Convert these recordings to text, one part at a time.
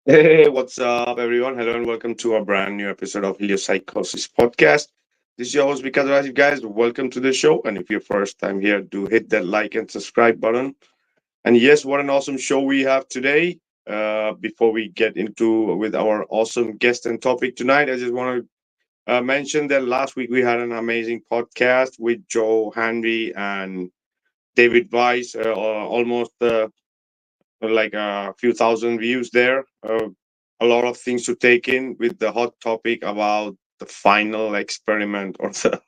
Hey, what's up, everyone? Hello, and welcome to a brand new episode of Heliopsychosis podcast. This is your host, Vikka, Draziv, guys. Welcome to the show. And if you're first time here, do hit that like and subscribe button. And yes, what an awesome show we have today. Before we get into with our awesome guest and topic tonight, I just want to mention that last week we had an amazing podcast with Joe Henry and David Weiss, almost like a few thousand views there. A lot of things to take in with the hot topic about the final experiment, or the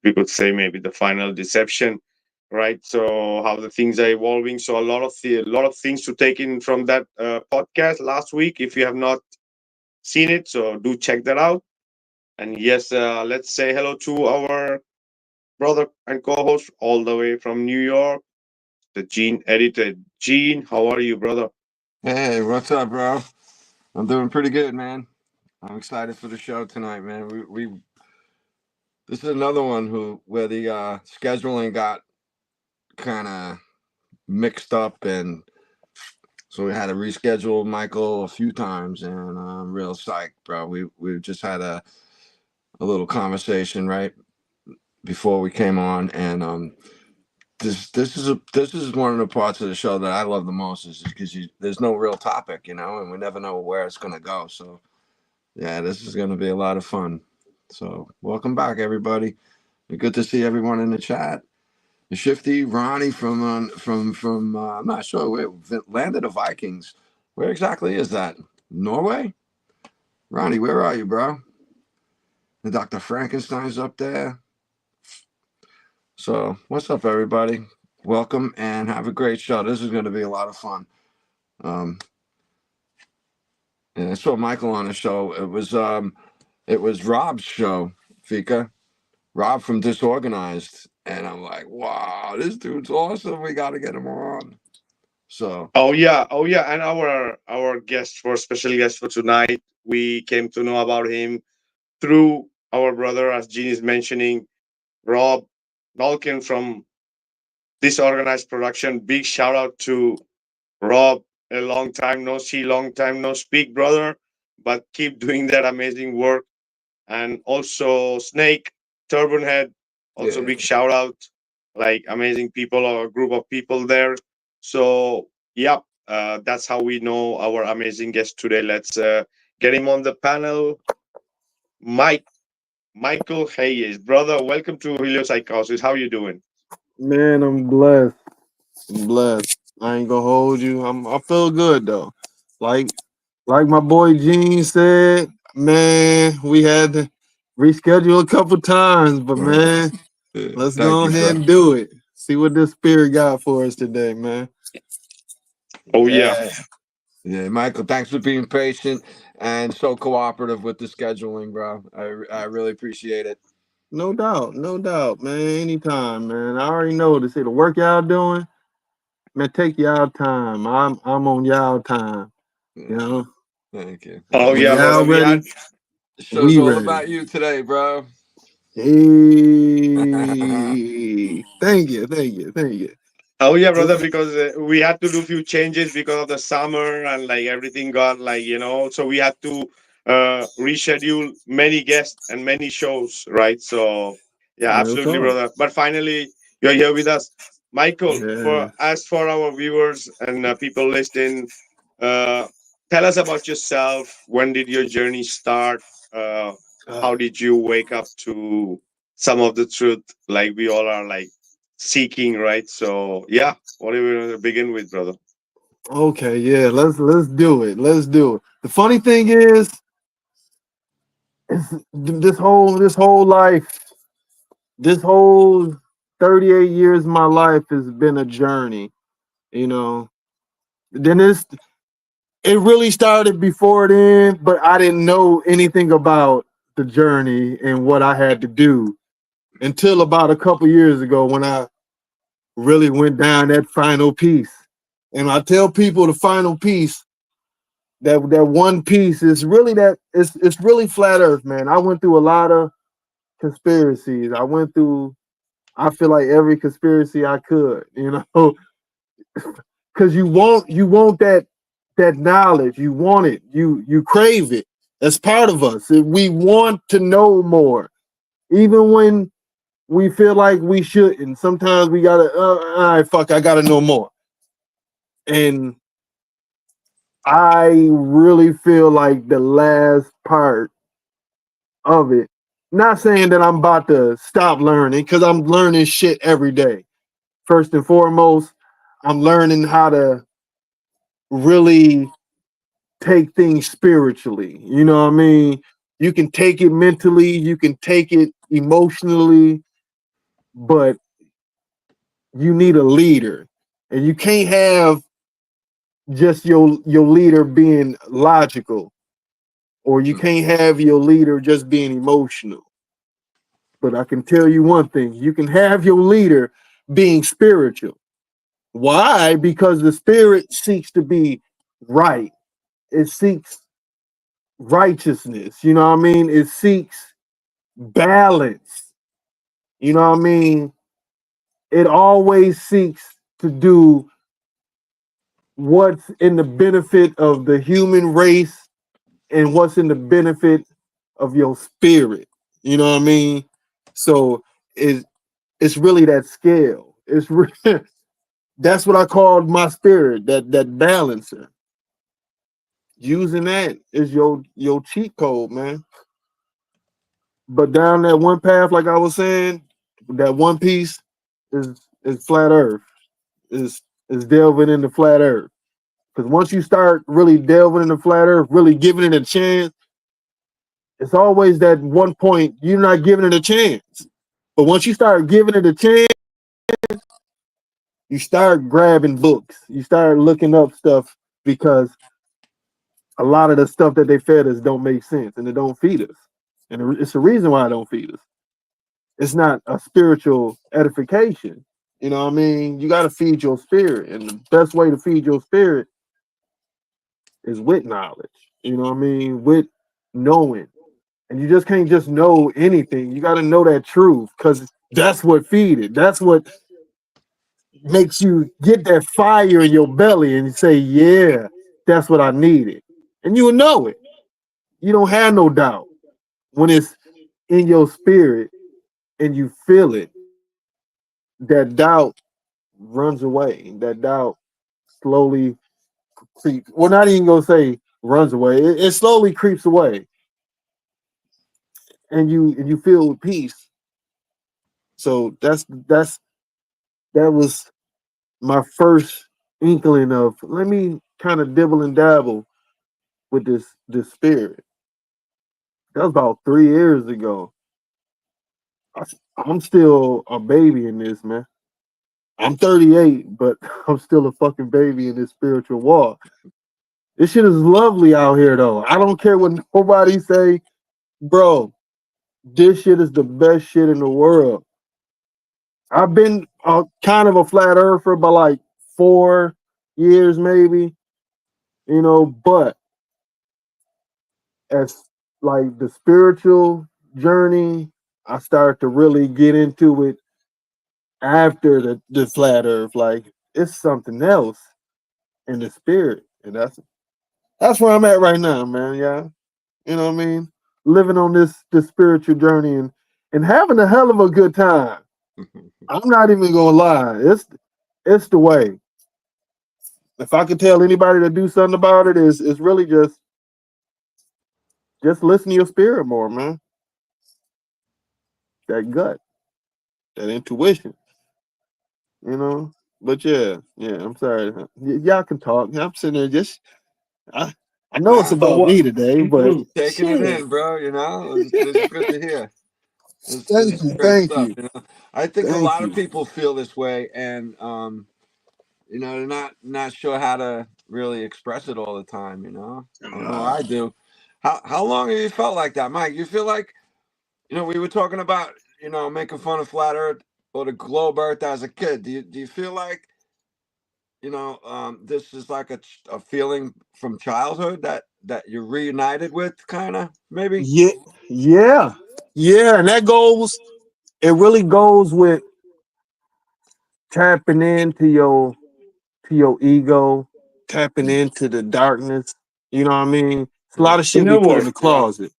we could say maybe the final deception, right? So how the things are evolving. So a lot of things to take in from that podcast last week. If you have not seen it, so do check that out. And yes, let's say hello to our brother and co-host all the way from New York, the Gene editor. Gene, how are you, brother? Hey, what's up, bro? I'm doing pretty good, man. I'm excited for the show tonight, man. We This is another one where the scheduling got kind of mixed up, and so we had to reschedule Michael a few times, and I'm real psyched, bro. We just had a little conversation right before we came on, and this is one of the parts of the show that I love the most, is because there's no real topic, and we never know where it's gonna go. So yeah, this is going to be a lot of fun. So, welcome back, everybody. Good to see everyone in the chat. Shifty, Ronnie from I'm not sure where, Land of the Vikings. Where exactly is that? Norway? Ronnie, where are you, bro? And Dr. Frankenstein's up there. So, what's up, everybody? Welcome and have a great show. This is going to be a lot of fun. Um, and I saw Michael on the show. It was Rob's show, Fika. Rob from Disorganized, and I'm like, wow, this dude's awesome. We got to get him on. So, Oh yeah, and our guest for special guest for tonight, we came to know about him through our brother, as Gene is mentioning, Rob Nolkin from Disorganized Production. Big shout out to Rob. A long time no see, long time no speak, brother. But keep doing that amazing work. And also Snake, Turban Head, also yeah. big shout out. Like amazing people or a group of people there. So yeah, that's how we know our amazing guest today. Let's get him on the panel. Mike, Michael Hayes, brother, welcome to Heliopsychosis. How you doing? Man, I'm blessed. I'm blessed. I ain't gonna hold you. I feel good though. Like like my boy Gene said, man, we had to reschedule a couple times, but man, Yeah. let's Thank go you, ahead bro. and do it. See what this spirit got for us today, man. Oh yeah. Yeah. Yeah, Michael, thanks for being patient and so cooperative with the scheduling, bro. I really appreciate it. No doubt, no doubt, man. Anytime, man. I already know to see the work y'all doing, man. Take y'all time. I'm on y'all time. You Yeah, know, thank you. Oh when yeah, y'all brother. We ready, had The show's we all ready. about you today, bro. Hey, thank you. Oh yeah, brother, Just because we had to do few changes because of the summer and like everything got like so we had to reschedule many guests and many shows, right? So yeah, real absolutely, talk. brother. But finally, you're here with us, Michael. For Yeah. as for our viewers and people listening, uh, tell us about yourself. When did your journey start? Uh, Uh, how did you wake up to some of the truth? Like we all are like seeking, right? So yeah, what do we want to begin with, brother? okay, yeah. Let's do it. Let's do it. The funny thing is this whole life, this whole 38 years of my life has been a journey. You know. Then it really started before then, but I didn't know anything about the journey and what I had to do until about a couple years ago when I really went down that final piece. And I tell people the final piece, that one piece is really that it's really flat earth, man. I went through a lot of conspiracies. I feel like every conspiracy I could, because you want that that knowledge. You want it. You crave it. That's part of us. We want to know more, even when we feel like we shouldn't. Sometimes we gotta. All right, fuck. I gotta know more. And I really feel like the last part of it. Not saying that I'm about to stop learning because I'm learning shit every day. First and foremost, I'm learning how to really take things spiritually. You know what I mean? You can take it mentally, you can take it emotionally, but you need a leader. And you can't have just your leader being logical, or you can't have your leader just being emotional. But I can tell you one thing, you can have your leader being spiritual. Why? Because the spirit seeks to be right. It seeks righteousness. You know what I mean? It seeks balance. You know what I mean? It always seeks to do what's in the benefit of the human race and what's in the benefit of your spirit. You know what I mean? So it's really that scale. That's what I called my spirit, that balancer. Using that is your cheat code, man. But down that one path, like I was saying, that one piece is flat earth. Is delving into flat earth. Because once you start really delving into flat earth, really giving it a chance, it's always that one point you're not giving it a chance. But once you start giving it a chance, you start grabbing books. You start looking up stuff because a lot of the stuff that they fed us don't make sense and it don't feed us. And it's the reason why it don't feed us. It's not a spiritual edification. You know what I mean? You got to feed your spirit. And the best way to feed your spirit is with knowledge. You know what I mean? With knowing. And you just can't just know anything. You got to know that truth because that's what feed it. That's what makes you get that fire in your belly and you say, yeah, that's what I needed. And you will know it. You don't have no doubt when it's in your spirit and you feel it. That doubt runs away. That doubt slowly creeps. We're not even gonna say runs away. It slowly creeps away, and you feel peace. So that was my first inkling of let me kind of dibble and dabble with this spirit. That was about 3 years ago. I, I'm still a baby in this, man. I'm 38, but I'm still a fucking baby in this spiritual walk. This shit is lovely out here, though. I don't care what nobody say, bro. This shit is the best shit in the world. I've been kind of a flat earther by like 4 years, maybe, but as like the spiritual journey, I started to really get into it after the flat earth. Like it's something else in the spirit, and that's where I'm at right now, man. Yeah, you know what I mean. Living on this spiritual journey and having a hell of a good time. I'm not even gonna lie. It's the way. If I could tell anybody to do something about it, is it's really just listen to your spirit more, man. That gut, that intuition, you know. But yeah. I'm sorry. Y'all can talk. I'm sitting there just. I, I know it's Nah, but about what me today, but taking it shit. in, bro? You know, it's good to hear. This Thank is you, great thank stuff. you, You know, I think a thank lot of you. people feel this way, and they're not sure how to really express it all the time. You know, I know I do. How long have you felt like that, Mike? You feel like we were talking about making fun of flat Earth or the globe Earth as a kid. Do you feel like this is like a feeling from childhood that you're reunited with, kind of maybe? Yeah, yeah, yeah, and that goes. It really goes with tapping into your ego, tapping into the darkness. You know what I mean? It's a lot Yeah. of shit we Inner put in work. the closet.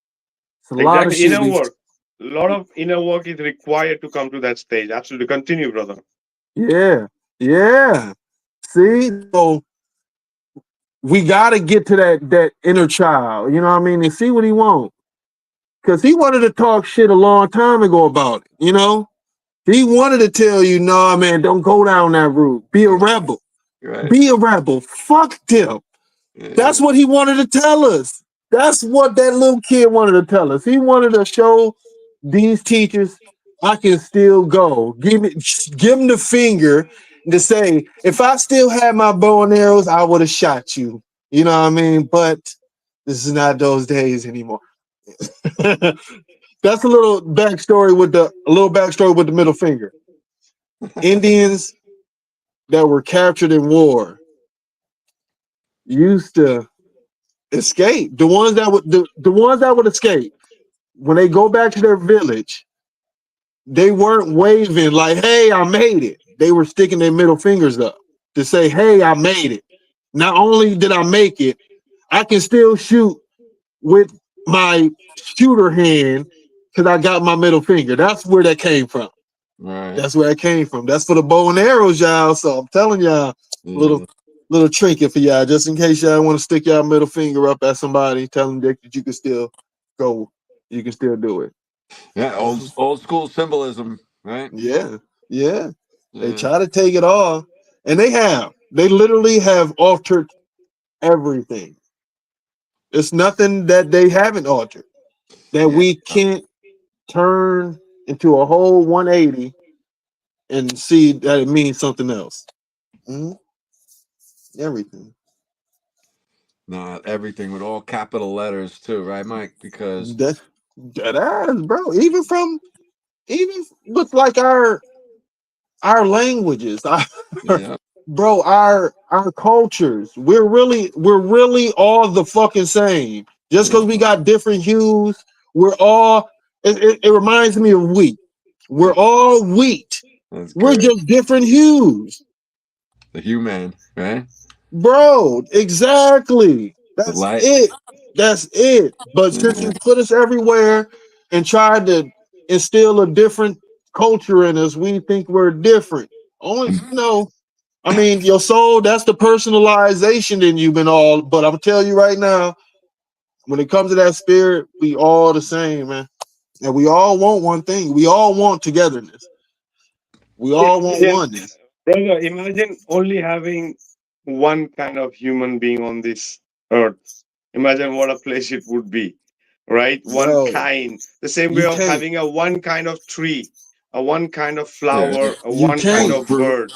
It's a lot of Exactly. shit Inner we. work. A lot of inner work is required to come to that stage. Absolutely. Continue, brother. Yeah, yeah. See, so we got to get to that inner child. You know what I mean? And see what he wants. Because he wanted to talk shit a long time ago about it. You know, he wanted to tell you, nah, man, don't go down that route. Be a rebel. Right. Be a rebel. Fuck them. Yeah. That's what he wanted to tell us. That's what that little kid wanted to tell us. He wanted to show these teachers I can still go. Give him the finger to say, if I still had my bow and arrows, I would have shot you. You know what I mean? But this is not those days anymore. That's a little backstory with the middle finger. Indians that were captured in war used to escape. The ones that would escape when they go back to their village, they weren't waving like, "Hey, I made it." They were sticking their middle fingers up to say, "Hey, I made it. Not only did I make it, I can still shoot with my shooter hand because I got my middle finger." That's where that came from. Right. That's where it came from. That's for the bow and arrows, y'all. So I'm telling y'all, little Yeah. little trinket for y'all, just in case y'all want to stick y'all middle finger up at somebody, tell them that you can still go, you can still do it. Yeah. Old school symbolism, right? Yeah, yeah. They Yeah. try to take it all, and they have. They literally have altered everything. It's nothing that they haven't altered that Yeah. we can't turn into a whole 180 and see that it means something else. Mhm. Everything. Not everything with all capital letters too, right, Mike? Because That that ass, bro. Even with like our languages, yeah. bro, our cultures. We're really all the fucking same. Just because we Yeah. got different hues, we're all. It reminds me of wheat. We're Yeah. all wheat. That's We're great. just different hues. The human, right? Bro, exactly. The That's light. it. That's it. But since Yeah. you put us everywhere and tried to instill a different culture in us, we think we're different. Only no. I mean, your soul, that's the personalization in you and all. But I'm gonna tell you right now, when it comes to that spirit, we all the same, man. And we all want one thing. We all want togetherness. We all want Imagine, oneness. brother, imagine only having one kind of human being on this earth. Imagine what a place it would be, right? One Bro, kind. The same way you of can't. having a one kind of tree, a one kind of Yeah. flower, a You one kind can't. One of fruit. bird,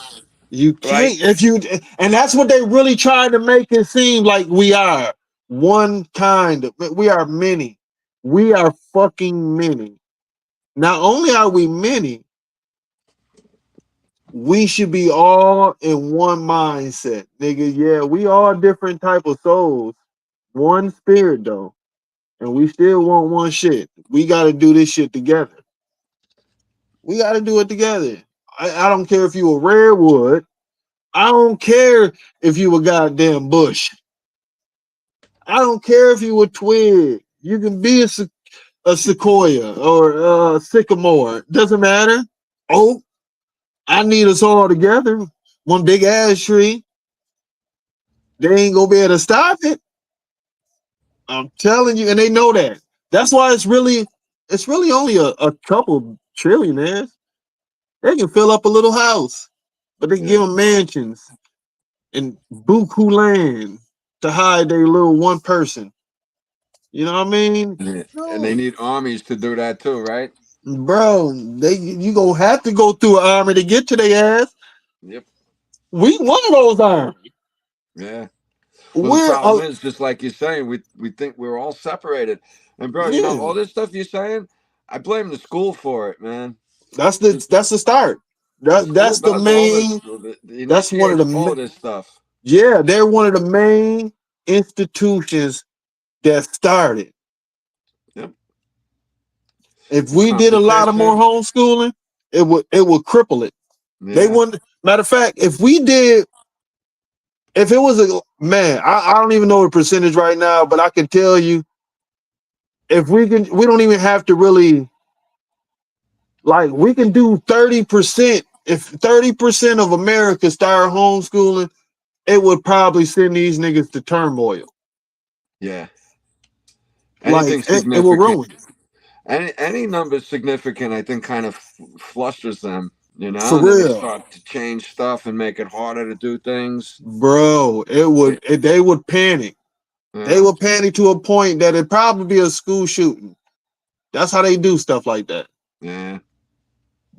You right? can't if you and that's what they really trying to make it seem like we are one kind of we are many. We are fucking many. Not only are we many, we should be all in one mindset. Nigga, yeah, we all different type of souls. One spirit though. And we still want one shit. We gotta do this shit together. We gotta do it together. I don't care if you a redwood. I don't care if you a goddamn bush. I don't care if you a twig. You can be a sequoia or a sycamore. Doesn't matter. Oh, I need us all together. One big ass tree. They ain't gonna be able to stop it. I'm telling you, and they know that. That's why it's really only a couple trillionaires. They can fill up a little house, but they give Yeah. them mansions and buku land to hide their little one person. You know what I mean? Yeah. And they No. need armies to do that too, right? Bro, you gonna have to go through an army to get to their ass. Yep. We one of those armies. Yeah. Well, the We're problem is, just like you're saying, we think we're all separated. And bro, yeah. all this stuff you're saying, I blame the school for it, man. That's the start. The school That's the does all this. main. The That's one of the initiates all of this stuff. yeah. They're one of the main institutions that started. Yep. If The we did a lot of more competition. homeschooling, it would cripple it. They Yeah. wouldn't. Matter of fact, if we did if it was a man, I don't even know the percentage right now, but I can tell you if we don't even have to really like we can do 30%. If 30% of America start homeschooling, it would probably send these niggas to turmoil. Yeah. Like Anything it will significant. ruin it. Any number significant, I think, kind of flusters them, For and then they real. start to change stuff and make it harder to do things. Bro, they would panic. They Yeah, would panic to a point that it'd probably be a school shooting. That's how they do stuff like that. yeah.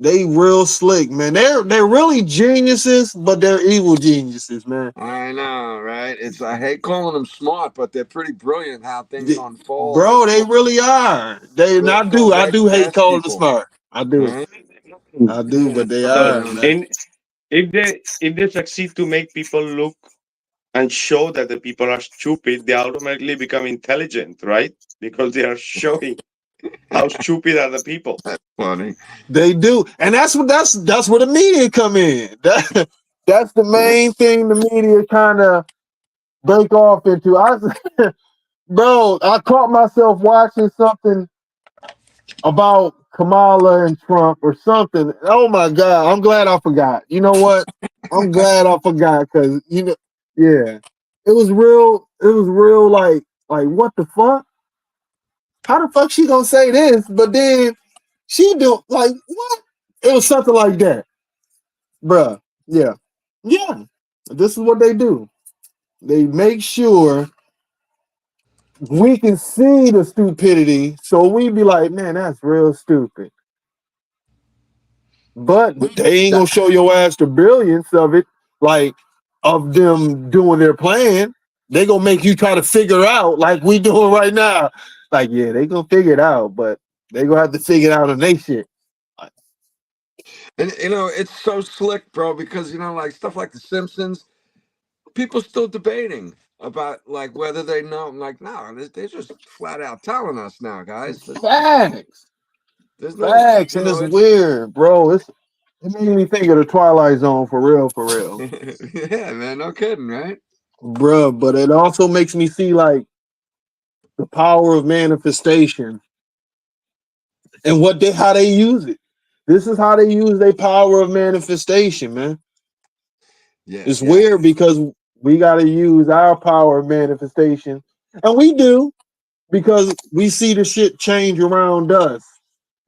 They real slick, man. They're really geniuses, but they're evil geniuses, man. I know, right? I hate calling them smart, but they're pretty brilliant how things They- unfold, Bro, and they really are. And they're some I do hate best calling them people, smart. I do. right? I do, but they So, are, Yeah, man. in if they succeed to make people look and show that the people are stupid, they automatically become intelligent, right? Because they are showing how stupid are the people. that's funny. They do. And that's where the media come in. That's the main thing the media kind of break off into. Bro, I caught myself watching something about Kamala and Trump or something. Oh my God. I'm glad I forgot. You know what? I'm glad I forgot because yeah. It was real like what the fuck? How the fuck she gonna say this? But then she do like what? It was something like that. Bruh. Yeah. Yeah. This is what they do. They make sure we can see the stupidity, so we be like, man, that's real stupid. But they ain't gonna show your ass the brilliance of it, like of them doing their plan. They gonna make you try to figure out, like we doing right now. Like, yeah, they gonna figure it out, but they gonna have to figure it out on they shit. And it's so slick, bro, because like stuff like The Simpsons, people still debating about like whether they know. I'm like, no, they're just flat out telling us now, guys. Facts, There's no, facts, and it's it's weird, bro. It made me think of the Twilight Zone for real, yeah, man, no kidding, right? bruh. But it also makes me see like the power of manifestation and how they use it. This is how they use their power of manifestation, man. Yeah, It's yeah, weird because we got to use our power of manifestation, and we do because we see the shit change around us.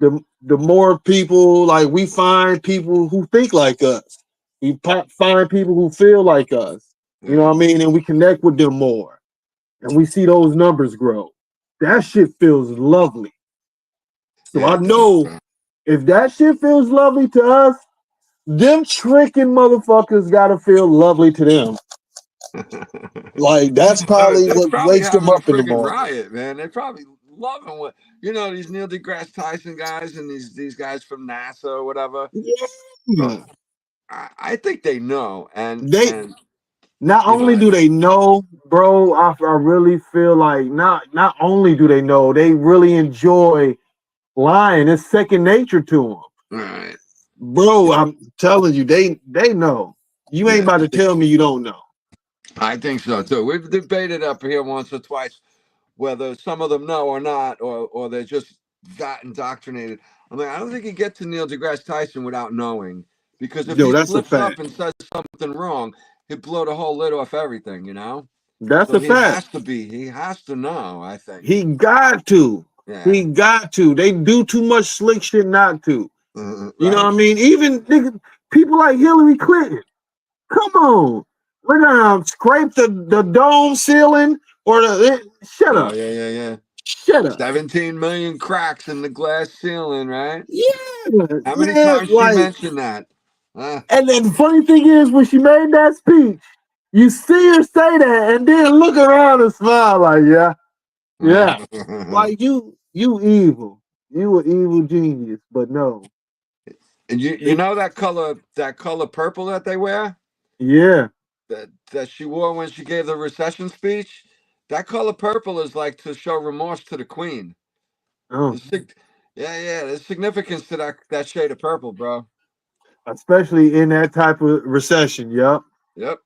The more people like we find people who think like us, find people who feel like us. You know yeah, what I mean, and we connect with them more, and we see those numbers grow. That shit feels lovely. So yeah. I It does, know bro. if that shit feels lovely to us, them tricking motherfuckers gotta feel lovely to them. Like that's Oh, probably they're what probably wakes them having a up in the friggin' morning. riot, man. They're probably loving what these Neil deGrasse Tyson guys and these guys from NASA or whatever. Bro, Yeah. I think they know, and They not you only know, do they know, bro, I really feel like not only do they know, they really enjoy lying. It's second nature to them. all right, Bro, yeah, I'm telling you, they know. You ain't yeah. about to tell me you don't know. I think so too. We've debated up here once or twice whether some of them know or not, or they're just that indoctrinated. I'm like, I don't think you get to Neil deGrasse Tyson without knowing, because if Yo, he that's a slips fact. up and says something wrong, he'd blow the whole lid off everything. That's So a fact. he has to know. I think, He got to. yeah, He got to. They do too much slick shit not to. You know right. what I mean? Even people like Hillary Clinton. Come on. We're gonna scrape the dome ceiling or shut Oh up. yeah, yeah, yeah. Shut up. 17 million cracks in the glass ceiling, right? Yeah. How many Yeah. times she Like, mentioned that? Uh, and then the funny thing is when she made that speech, you see her say that and then look around and smile like, yeah, yeah. Like you evil. You an evil genius, but no. and you It, know that color purple that they wear, yeah. that she wore when she gave the recession speech. That color purple is like to show remorse to the queen. Oh. There's yeah, yeah. There's significance to that shade of purple, bro. Especially in that type of recession. Yep. Yep.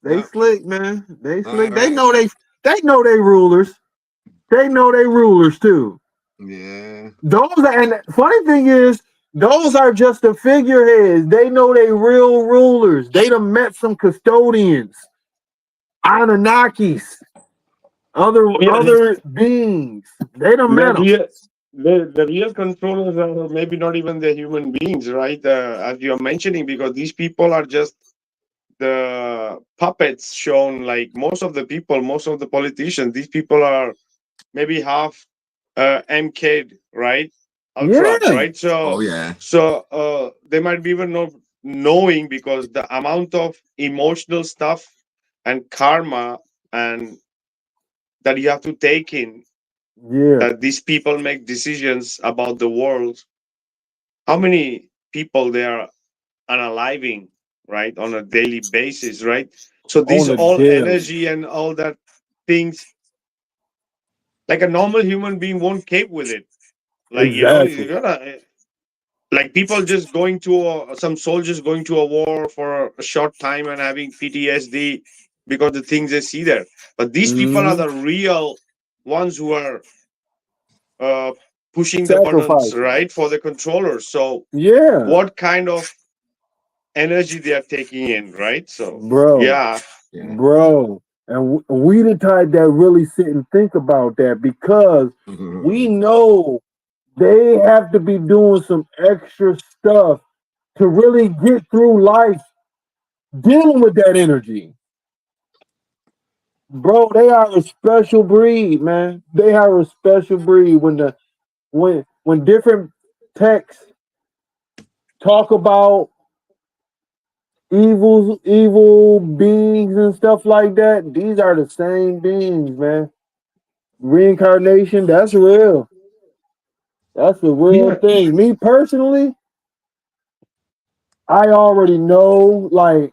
They Yep. slick, man. They All right, slick. They man. know they rulers. They know they rulers too. Yeah. Those are, and the funny thing is, those are just the figureheads. They know they real rulers. They done met some custodians, Anunnakis, Yeah, other beings. They done the met them. real the real controllers are maybe not even the human beings, right? As you're mentioning, because these people are just the puppets shown. Like most of the people, most of the politicians, these people are maybe half MK'd, right? Ultra, Yeah, right? Oh So yeah. they might be even not knowing because the amount of emotional stuff and karma and that you have to take in yeah, that these people make decisions about the world. How many people they are unaliving, right, on a daily basis, right? So on these the all daily. energy and all that things, like a normal human being won't cope with it. Like you Exactly. gotta like people just going to some soldiers going to a war for a short time and having PTSD because the things they see there. But these people are Hmm. the real ones who are uh, pushing the buttons, Sacrificing. right, for the controllers. So Yeah, what kind of energy they are taking in, right? So bro, yeah, Yeah. bro. And we the type that really sit and think about that because we know they have to be doing some extra stuff to really get through life dealing with that energy. Bro, they are a special breed, man. They are a special breed. When different texts talk about evil beings and stuff like that, these are the same beings, man. Reincarnation, that's real. That's a real yeah, thing. Me personally, I already know like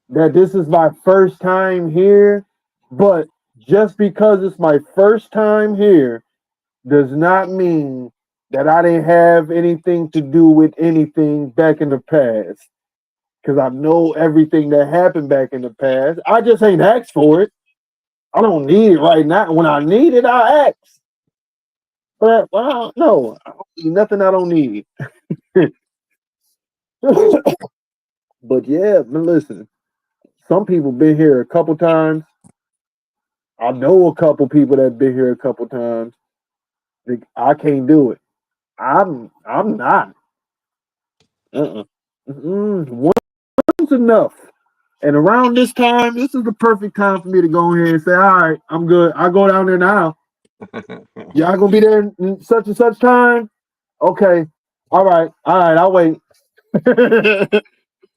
that this is my first time here, but just because it's my first time here does not mean that I didn't have anything to do with anything back in the past. Because I know everything that happened back in the past. I just ain't asked for it. I don't need it right now. When I need it, I ask. But well, no, I don't need nothing I don't need. That's But yeah, man, listen. Some people been here a couple times. I know a couple people that been here a couple times. I can't do it. I'm not. Uh-uh. One's enough. And around this time, this is the perfect time for me to go in here and say, all right, I'm good. I go down there now. Y'all gonna be there in such and such time? Okay. All right, I'll wait.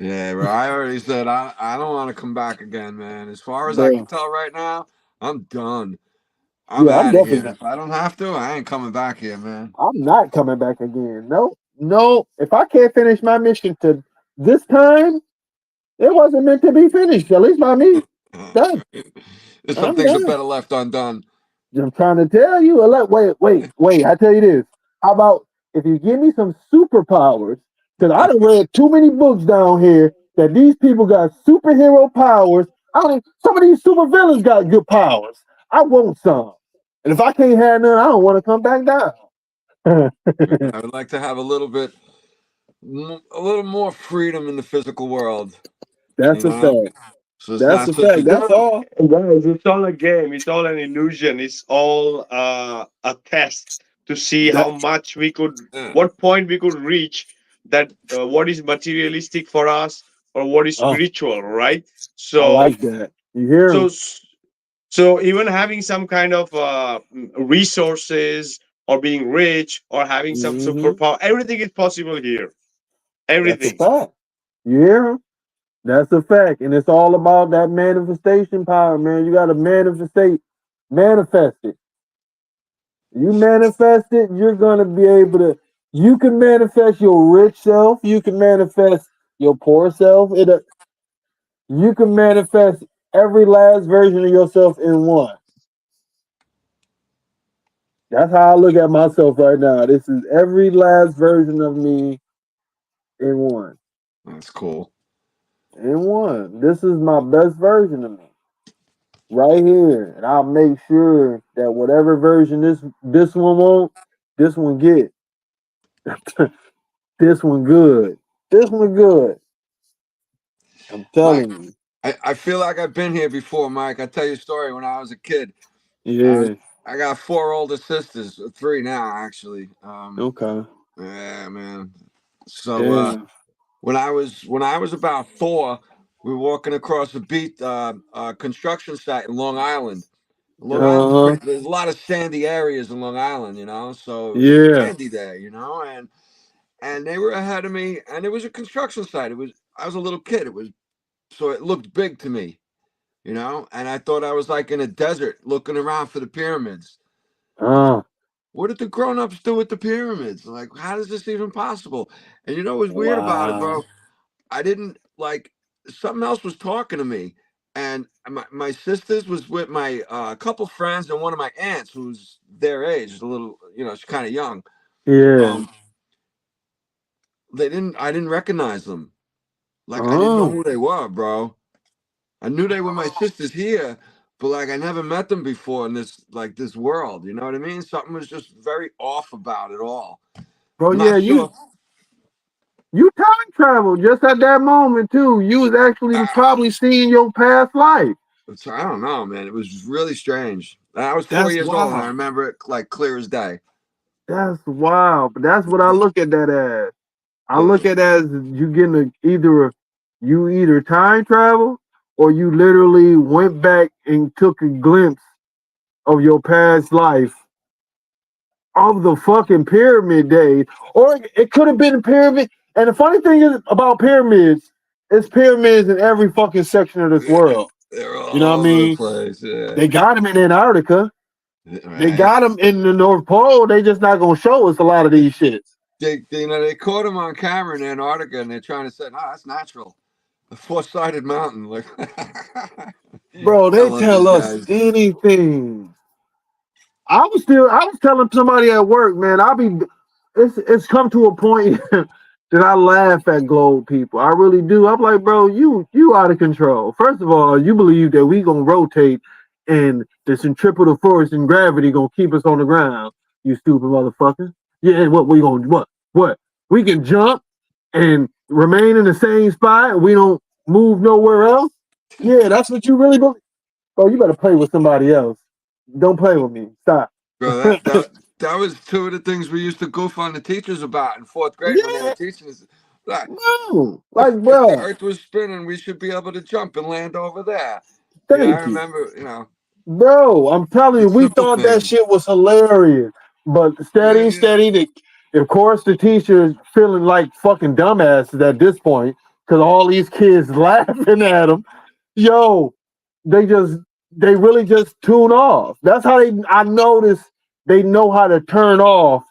yeah, bro. I already said I don't want to come back again, man. As far as I can Bro. tell right now, I'm done. I'm Yeah, I'm out of here. definitely If I don't have to, I ain't coming back here, man. I'm not coming back again. No, no. If I can't finish my mission to this time, it wasn't meant to be finished, at least by me. Done. There's some I'm things that done. better left undone. I'm trying to tell you. Wait. I tell you this. How about if you give me some superpowers? Because I done read too many books down here that these people got superhero powers. I don't. Some of these supervillains got good powers. I want some. And if I can't have none, I don't want to come back down. I would like to have a little bit, a little more freedom in the physical world. You That's a know, fact. so it's That's not a such a fact. That's all. guys, it's all a game. It's all an illusion. It's all a test to see That how much we could, yeah. what point we could reach that what is materialistic for us or what is oh, spiritual, right? I So, like that. You hear so, him? so even having some kind of resources or being rich or having some Hmm. superpower, everything is possible here. That's a Everything. fact. You hear him? That's a fact. And it's all about that manifestation power, man. You gotta manifest it. You manifest it, you're gonna be able to you can manifest your rich self, you can manifest your poor self. You can manifest every last version of yourself in one. That's how I look at myself right now. This is every last version of me in one. That's cool. in one. This is my best version of me right here, and I'll make sure that whatever version this one won't, this one get. This one good. This one good. I'm Mike, telling you. I feel like I've been here before, Mike. I tell you a story. When I was a kid, I Yeah. I got four older sisters, three now actually. Okay. Yeah, man. So Yeah. when I was about four, we were walking across a beach, construction site in Long Island. Long Island's Uh huh. pretty. There's a lot of sandy areas in Long Island, so it was Yeah. sandy there, and they were ahead of me, and it was a construction site. I was a little kid. So it looked big to me, and I thought I was like in a desert looking around for the pyramids. Uh. What did the grown-ups do with the pyramids? Like, how is this even possible? And what was weird about it, Wow. bro? I didn't like something else was talking to me. And my sisters was with my couple friends and one of my aunts who's their age, a little, she's kind of young. Yeah. Um, I didn't recognize them. Like, I didn't know Oh. who they were, bro. I knew they were my sisters here, but like I never met them before in this world. You know what I mean? Something was just very off about it all. Bro, I'm yeah, not sure. you time traveled just at that moment too. You was actually Ah, probably seeing your past life. I don't know, man. It was really strange. I was 4 That's years old, and I wild. remember it like clear as day. That's wild. But that's what I look at that as. I look Yeah, at as you getting you either time travel or you literally went back and took a glimpse of your past life of the fucking pyramid days. Or it could have been a pyramid. And the funny thing is about pyramids, it's pyramids in every fucking section of this yeah, world. they're You know what all I over the mean? place. Yeah, They got them in Antarctica. They right. got them in the North Pole. They just not gonna show us a lot of these shits. They caught him on camera in Antarctica, and they're trying to say, "No, that's natural. A four-sided mountain." Like, Bro, I they love these tell us guys. anything. I was telling somebody at work, man, it's come to a point that I laugh at globe people. I really do. I'm like, bro, you out of control. First of all, you believe that we gonna rotate and the centripetal force and gravity gonna keep us on the ground, you stupid motherfucker. Yeah, and what we gonna do? What? We can jump and remain in the same spot and we don't move nowhere else? Yeah, that's what you really believe. Bro, you better play with somebody else. Don't play with me. Stop. Bro, that was two of the things we used to goof on the teachers about in fourth grade when they were Yeah, teaching us. Like, no. if Like, if the bro, Earth was spinning, we should be able to jump and land over there. I thank you. remember, Bro, I'm telling the you, we simple thought that things. shit was hilarious. But Yeah, steady, yeah. steady, of course, the teacher's feeling like fucking dumbasses at this point because all these kids laughing at them. Yo, they just, they really just tune off. That's how I noticed they know how to turn off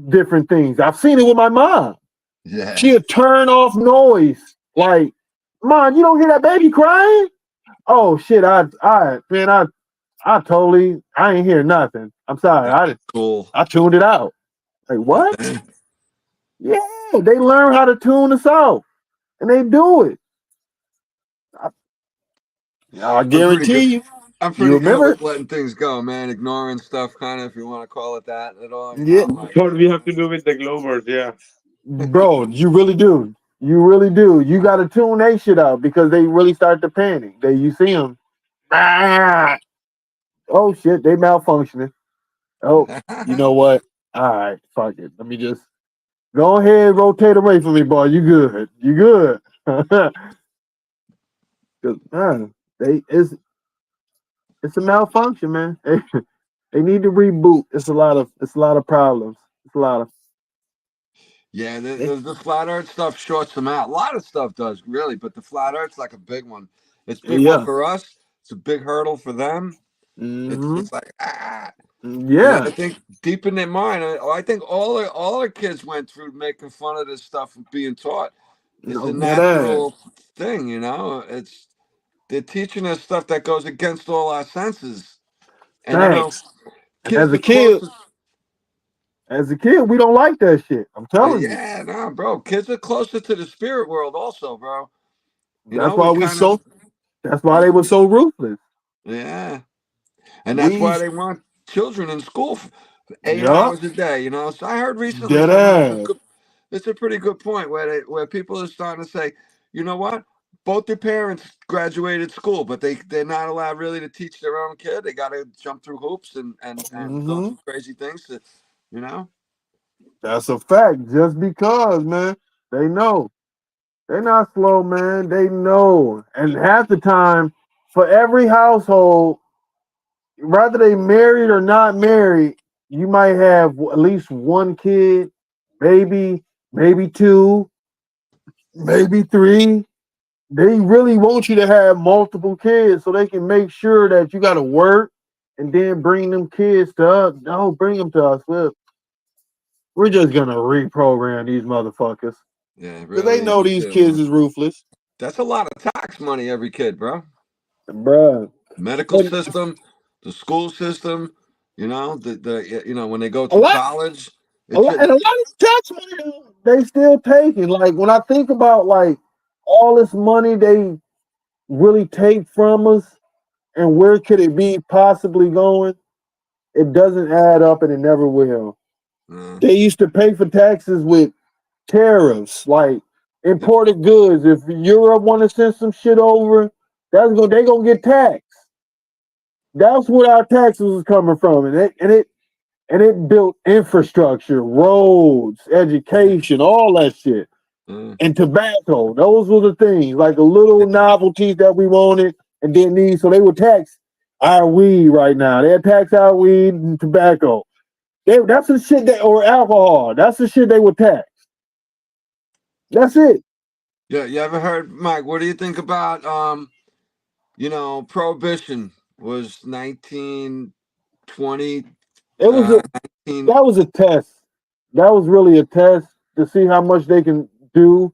different things. I've seen it with my mom. Yeah. She'll turn off noise. Like, Mom, you don't hear that baby crying? Oh shit, I totally, I ain't hear nothing. I'm sorry. Cool. I tuned it out. Like what? Yeah, they learn how to tune us out, and they do it. I, I I'm pretty good. guarantee you. I'm You pretty good remember? with letting things go, man. Ignoring stuff, kind of, if you want to call it that at all. Yeah, Like, What we have to do with the Glovers, yeah. bro. You really do. You really do. You got to tune that shit out because they really start to panic. You see them. Ah, oh shit, they malfunctioning. Oh, you know what? All right, fuck it. Let me just go ahead, rotate away from me, boy. You good? You good? 'Cause, man, it's a malfunction, man. They need to reboot. It's a lot of problems. It's a lot of yeah, the, eh, the the flat Earth stuff shorts them out. A lot of stuff does really, but the flat Earth's like a big one. It's big one yeah. for us. It's a big hurdle for them. It's Hmm. it's like I Yeah. think deep in their mind, I think all our kids went through making fun of this stuff and being taught. It's a No, that ass. natural thing. It's they're teaching us stuff that goes against all our senses. And Thanks. And kids the closest. as a kid, we don't like that shit. I'm telling you. Yeah, no, bro. Kids are closer to the spirit world, also, bro. You That's know, why we we kind of, so. That's why they were so ruthless. yeah. And that's We, why they want children in school for 8 yup, hours a day, you know. So I heard recently dead something that's a ass. good, it's a pretty good point where people are starting to say, you know what? Both their parents graduated school, but they're not allowed really to teach their own kid. They got to jump through hoops and go Hmm. through crazy things to, you know. That's a fact. Just because, man, they know. They're not slow, man. They know. And half the time, for every household, whether they married or not married, you might have at least one kid, maybe two, maybe three. They really want you to have multiple kids so they can make sure that you got to work and then bring them kids to us. No, bring them to us. We're just going to reprogram these motherfuckers Yeah, because they really a know big these deal, kids man. is ruthless. That's a lot of tax money every kid, bro. Bruh. Medical And system, the school system, you know, the you know when they go a through lot, college, a it's lot, and a lot of tax money they still taking. Like when I think about like all this money they really take from us and where could it be possibly going, it doesn't add up and it never will. uh, They used to pay for taxes with tariffs, like yep, imported goods. If Europe want to send some shit over, they gonna get taxed. That's where our taxes was coming from, and it built infrastructure, roads, education, all that shit, uh, and tobacco. Those were the things, like the little novelties that we wanted and didn't need. So they would tax our weed right now. They tax our weed and tobacco. That's the shit or alcohol. That's the shit they would tax. That's it. yeah. You ever heard, Mike? What do you think about you know, Prohibition was 1920, It was a 19, that was a test. That was really a test to see how much they can do,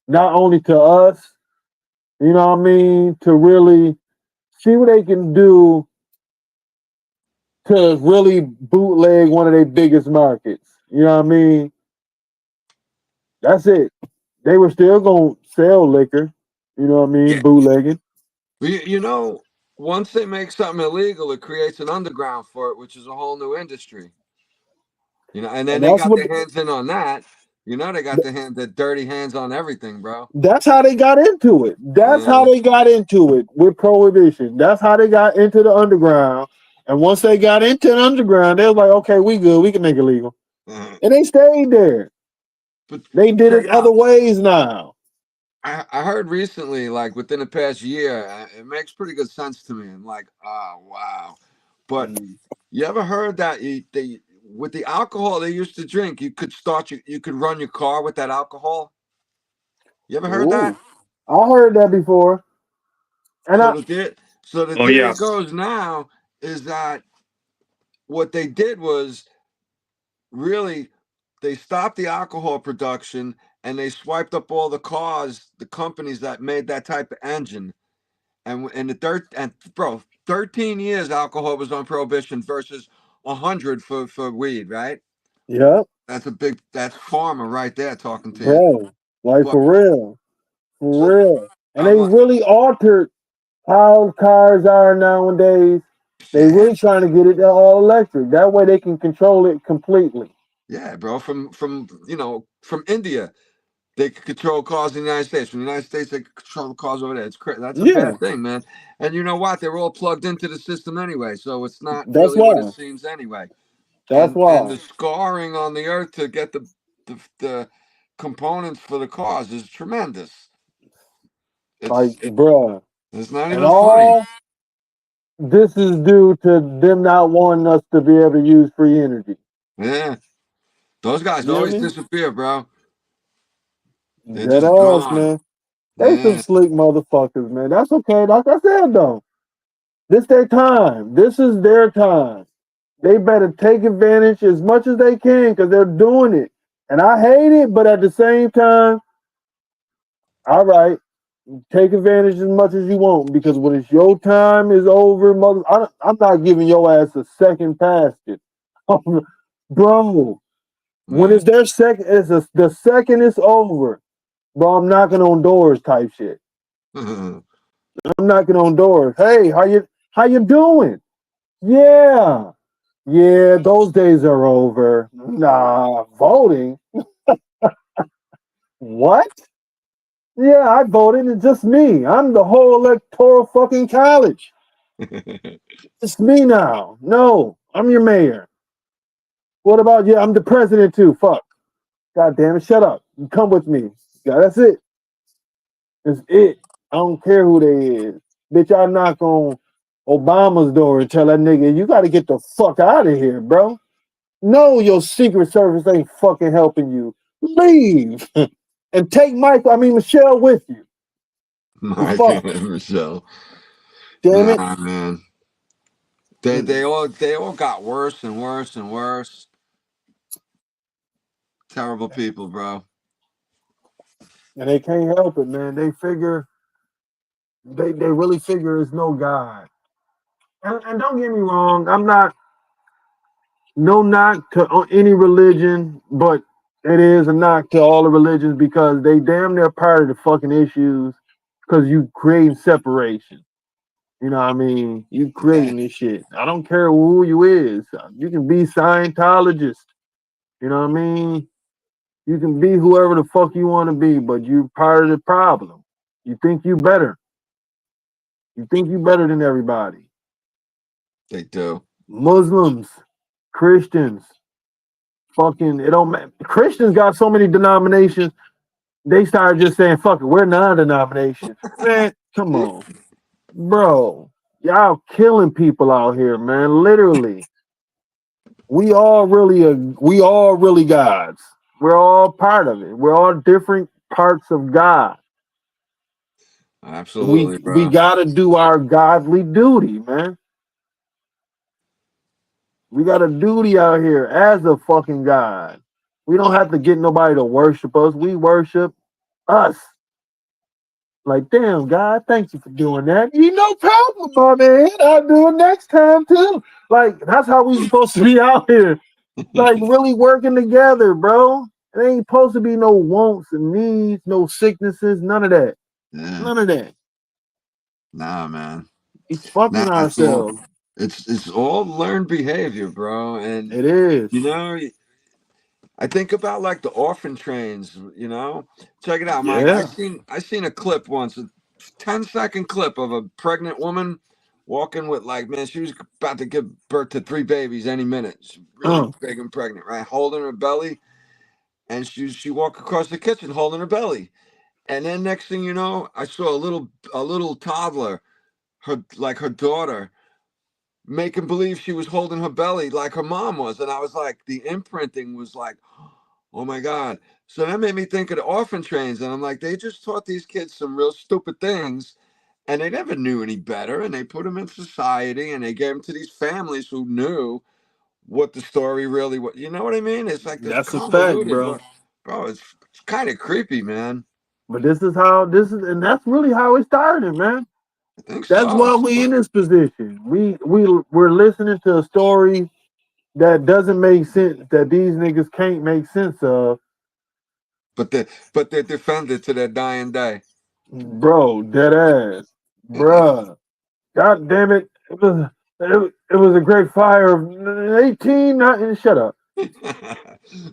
not only to us, you know what I mean, to really see what they can do to really bootleg one of their biggest markets. You know what I mean? That's it. They were still gonna sell liquor. You know what I mean? yeah. Bootlegging. You know, once they make something illegal, it creates an underground for it, which is a whole new industry. You know, and then And they that's got what. their hands in on that. You know, they got their dirty hands on everything, bro. That's how they got into it. That's how Uh, they got into it with prohibition. That's how they got into the underground. And once they got into the underground, they was like, okay, we good. We can make it legal. uh, And they stayed there. but They did check it it other out. ways now. I heard recently, like within the past year, it makes pretty good sense to me. I'm like, oh wow. But Mm. you ever heard that they with the alcohol they used to drink, you could run your car with that alcohol. You ever heard Ooh, that? I heard that before. And So I, the Oh theory yeah. goes now is that what they did was really they stopped the alcohol production and they swiped up all the cars, the companies that made that type of engine. And in the third and bro, 13 years alcohol was on prohibition versus 100 for weed, right? yep, That's farmer right there talking to you. bro, like But for so real. And they I'm like, really altered how cars are nowadays. They yeah, really trying to get it all electric. That way they can control it completely. yeah, bro. From you know from India, they could control cars in the United States. From the United States, they could control the cars over there. It's crazy. That's a Yeah, bad thing, man. And you know what? They're all plugged into the system anyway, so it's not that's really what it why. seems anyway. That's And why. the scarring on the earth to get the components for the cars is tremendous. Like, It's bruh. it's not And even funny. all this is due to them not wanting us to be able to use free energy. Yeah, those guys You hear always me? disappear, bro. They're Dead just ass, gone. man. They some Yeah, slick motherfuckers, man. That's okay. Like I said though, this their time. This is their time. They better take advantage as much as they can because they're doing it. And I hate it, but at the same time, all right, take advantage as much as you want because when it's your time is over, I'm not giving your ass a second past it, bro. When yeah, it's their second, the second it's over, bro. I'm knocking on doors, type shit. I'm knocking on doors. Hey, how you doing? Yeah. Yeah, those days are over. Nah, voting? What? Yeah, I voted. It's just me. I'm the whole electoral fucking college. It's me now. No, I'm your mayor. What about you? I'm the president too. Fuck. God damn it. Shut up. You come with me. Yeah, that's it. That's it. I don't care who they is. Bitch, I knock on Obama's door and tell that nigga, you gotta get the fuck out of here, bro. No, your Secret Service ain't fucking helping you. Leave. And take Michelle with you. My Fuck. Michelle. Damn it. Nah, man. They all got worse and worse and worse. Terrible people, bro. And they can't help it, man. They really figure it's no God. And don't get me wrong, I'm not no knock to any religion, but it is a knock to all the religions because they damn near part of the fucking issues because you creating separation. You know what I mean? You Yeah. creating this shit. I don't care who you is. You can be Scientologist. You know what I mean? You can be whoever the fuck you want to be, but you're part of the problem. You think you better. You think you better than everybody. They do. Muslims, Christians, fucking it don't matter. Christians got so many denominations. They started just saying, "Fuck it, we're non-denomination." Man, come on, bro. Y'all killing people out here, man. Literally, we all really gods. We're all part of it. We're all different parts of God. We Absolutely, we bro. gotta do our godly duty, man. We got a duty out here as a fucking God. We don't have to get nobody to worship us. We worship us. Like, damn, God, thank you for doing that. You no problem, my man. I'll do it next time too. Like, that's how we supposed to be out here. Like, really working together, bro. It ain't supposed to be no wants and needs, no sicknesses, none of that. Yeah. None of that. Nah, man. We fucking Nah, it's all ourselves. it's all learned behavior, bro. And It is. you know, I think about like the orphan trains, Check it out, Mike. I Yeah. seen I seen a clip once, a 10-second clip of a pregnant woman walking with like, man, she was about to give birth to 3 babies any minute. She's really Uh, big and pregnant, right? Holding her belly, and she walked across the kitchen holding her belly. And then next thing you know, I saw a little toddler, her daughter, making believe she was holding her belly like her mom was. And I was like, the imprinting was like, oh my God. So that made me think of the orphan trains. And I'm like, they just taught these kids some real stupid things and they never knew any better. And they put them in society and they gave them to these families who knew what the story really was. You know what I mean? It's like this that's a fact, convoluted, bro. bro, it's kind of creepy, man. But and that's really how it started, man. I think That's so. why we in this position. We're listening to a story that doesn't make sense, that these niggas can't make sense of. But they're defended to their dying day. Bro, dead ass. Bruh. God damn it. It was a great fire of 18. Shut up.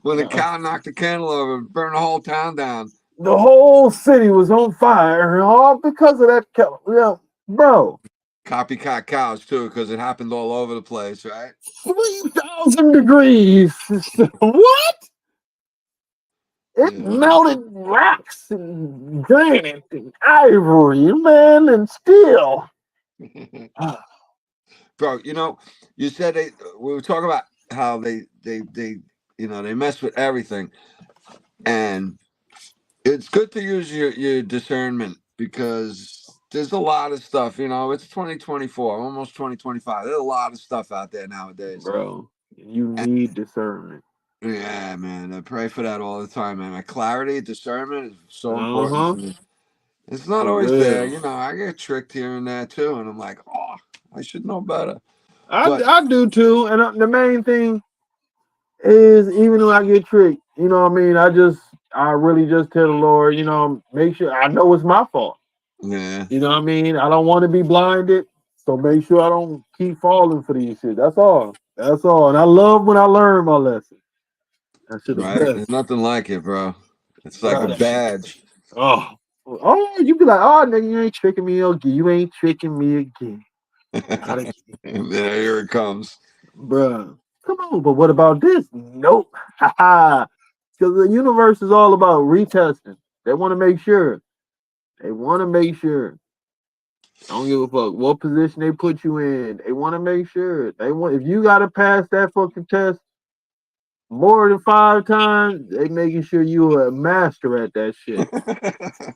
When the No. cow knocked the candle over, burned the whole town down. The whole city was on fire, all because of that cow. Yeah, bro. Copycat cows too, because it happened all over the place, right? 3,000 degrees. What? It Yeah. melted rocks and granite and ivory, man, and steel. Bro, you said we were talking about how they mess with everything, and it's good to use your discernment because there's a lot of stuff. It's 2024, almost 2025. There's a lot of stuff out there nowadays. Bro, you need discernment. Yeah, man. I pray for that all the time, man. My clarity, discernment is so important Uh-huh. to me. It's not For always there. real. I get tricked here and there too, and I'm like, oh, I should know better. I, But I do too. And the main thing is, even though I get tricked, I mean, I really just tell the Lord, make sure I know it's my fault. Yeah. You know what I mean? I don't want to be blinded, so make sure I don't keep falling for these shit. That's all. That's all. And I love when I learn my lesson. That shit the Right. There's best. nothing like it, bro. It's like a Bro, that shit. badge. Oh. Oh, you be like, oh, nigga, you ain't tricking me again. You ain't tricking me again. Not again. And then here it comes. Bruh. Come on, but what about this? Nope. Haha. Because the universe is all about retesting. They want to make sure. They want to make sure. I don't give a fuck what position they put you in. They want to make sure. They want if you gotta pass that fucking test more than 5 times, they making sure you a master at that shit.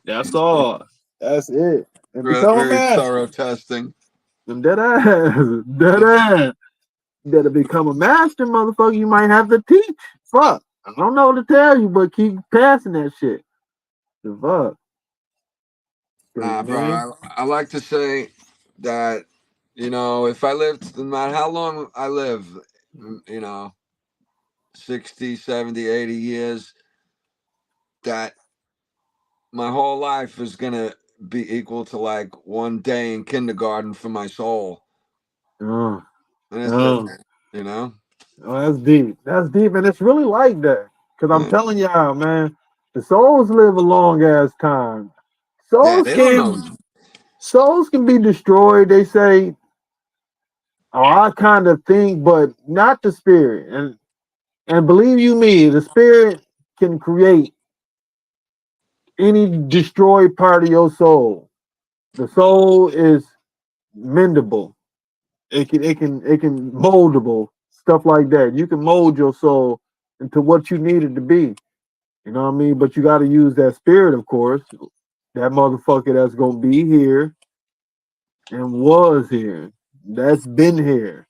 That's all. That's it. And become a Very master. thorough testing. And dead ass. Dead ass. You gotta become a master, motherfucker. You might have to teach. Fuck. I don't know what to tell you, but keep passing that shit. The fuck. 'Cause, Nah, bro. man. I like to say that, if I lived, no matter how long I live, 60, 70, 80 years, that my whole life is going to be equal to like one day in kindergarten for my soul. Oh, And that's it, oh, you know? oh, that's deep. That's deep, and it's really like that. Cause I'm Yeah, telling y'all, man, the souls live a long ass time. yeah, Souls they don't know. can souls can be destroyed. They say, oh, I kind of think, but not the spirit. And believe you me, the spirit can create any destroyed part of your soul. The soul is mendable. It can moldable, stuff like that. You can mold your soul into what you need it to be. You know what I mean? But you got to use that spirit, of course. That motherfucker that's gonna be here and was here. That's been here.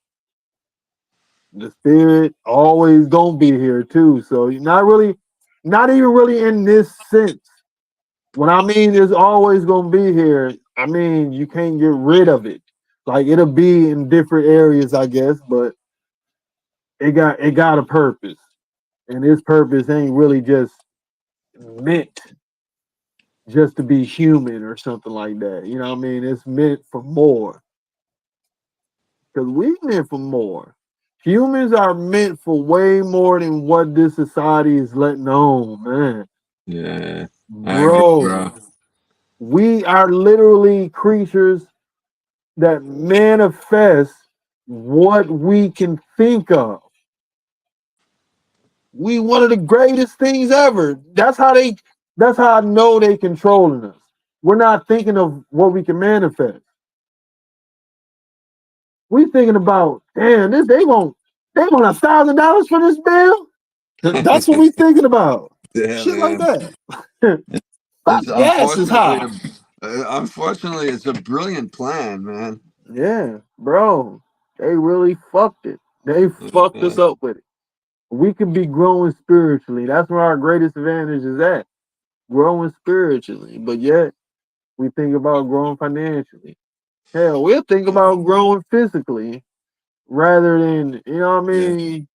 The spirit always gonna be here too. So you're not really, not even really in this sense. What I mean is always gonna be here. I mean you can't get rid of it. Like it'll be in different areas, I guess, but it got a purpose, and its purpose ain't really just meant just to be human or something like that. You know what I mean? It's meant for more because we meant for more. Humans are meant for way more than what this society is letting on, man. Yeah, I agree, Bro, bro. we are literally creatures that manifest what we can think of. We one of the greatest things ever. That's how I know they controlling us. We're not thinking of what we can manifest. We thinking about, damn, this they want $1,000 for this bill. That's what we thinking about. Yeah, Shit like man. that. Fuck, It's gas is unfortunately, high. unfortunately, it's a brilliant plan, man. Yeah, bro. They really fucked it. They fucked Yeah, us up with it. We could be growing spiritually. That's where our greatest advantage is at. Growing spiritually. But yet we think about growing financially. Hell, we'll think about growing physically rather than, you know what I yeah. mean,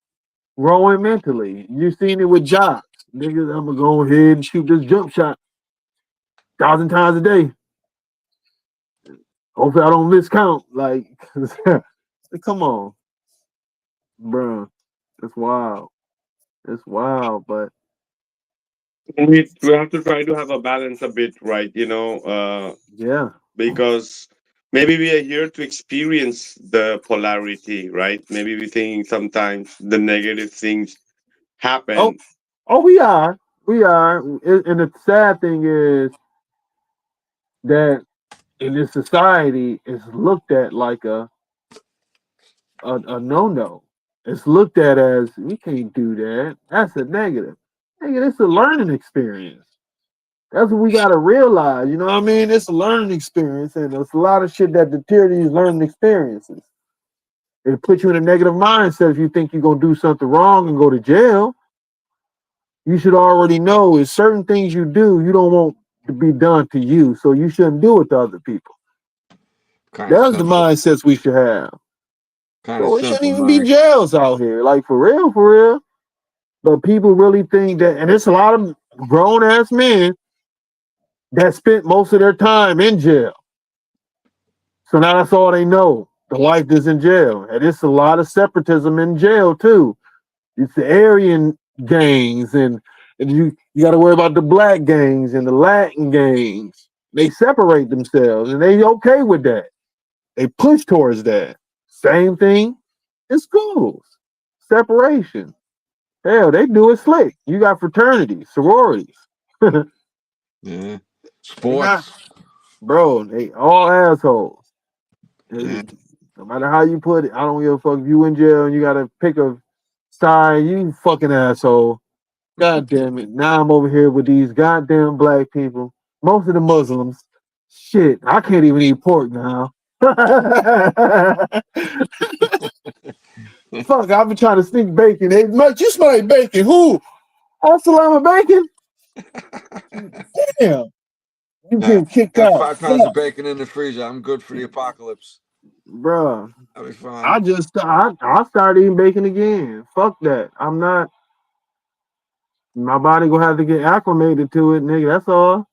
growing mentally. You seen it with jobs. Niggas, I'm gonna go ahead and shoot this jump shot 1,000 times a day. Hopefully I don't miscount. Like, come on, bro. It's wild. It's wild, but We have to try to have a balance a bit, right? yeah. Because maybe we are here to experience the polarity, right? Maybe we think sometimes the negative things Oh, happen. oh, we are. We are. And the sad thing is that in this society, it's looked at like a no no. It's looked at as we can't do that. That's a negative. Nigga, it's a learning experience. That's what we gotta realize. You know what I mean? It's a learning experience, and there's a lot of shit that deter these learning experiences. It puts you in a negative mindset if you think you're gonna do something wrong and go to jail. You should already know is certain things you do you don't want to be done to you, so you shouldn't do it to other people. Kind of That's the simple. mindsets we should have. Kind of So it shouldn't simple, even be Mike. jails out here, like for real, for real. But people really think that, and it's a lot of grown ass men that spent most of their time in jail. So now that's all they know. The life is in jail. And it's a lot of separatism in jail too. It's the Aryan gangs and you gotta worry about the black gangs and the Latin gangs. They separate themselves and they okay with that. They push towards that. Same thing in schools. Separation. Hell, they do it slick. You got fraternities, sororities. Yeah. They not, Sports. bro, they all assholes. Yeah. No matter how you put it, I don't give a fuck if you in jail and you gotta pick a side, you fucking asshole. God damn it. Now I'm over here with these goddamn black people. Most of the Muslims. Shit, I can't even eat pork now. Fuck, I've been trying to sneak bacon. They, Mike, you smell like bacon. Who? Assalamu bacon? Damn. You Yeah. get kicked Got out. 5 pounds of Fuck. bacon in the freezer. I'm good for the apocalypse. Bruh. I'll be fine. I started eating bacon again. Fuck that. I'm not, my body gonna have to get acclimated to it, nigga. That's all.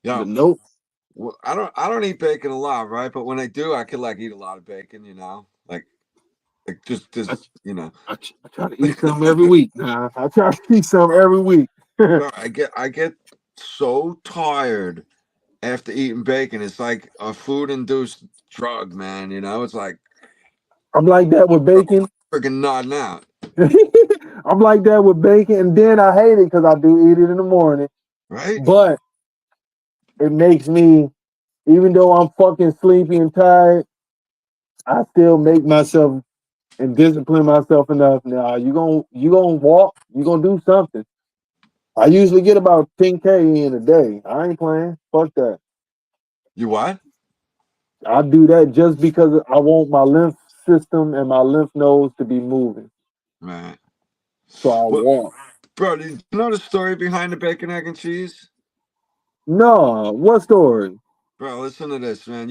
Yeah. But nope. Well, I don't eat bacon a lot, right? But when I do, I could like eat a lot of bacon, like I, just I try to eat some every week. Nah, I try to eat some every week. bro, I get so tired after eating bacon. It's like a food induced drug, man. It's like I'm like that with bacon. freaking nodding out, I'm like that with bacon, and then I hate it because I do eat it in the morning. right? But it makes me, even though I'm fucking sleepy and tired, I still make myself and discipline myself enough. Now you gonna walk, you gonna do something. I usually get about 10K in a day. I ain't playing. Fuck that. You what? I do that just because I want my lymph system and my lymph nodes to be moving. Right. So I Well, walk. bro, do you know the story behind the bacon, egg, and cheese? No, what story? Bro, listen to this, man.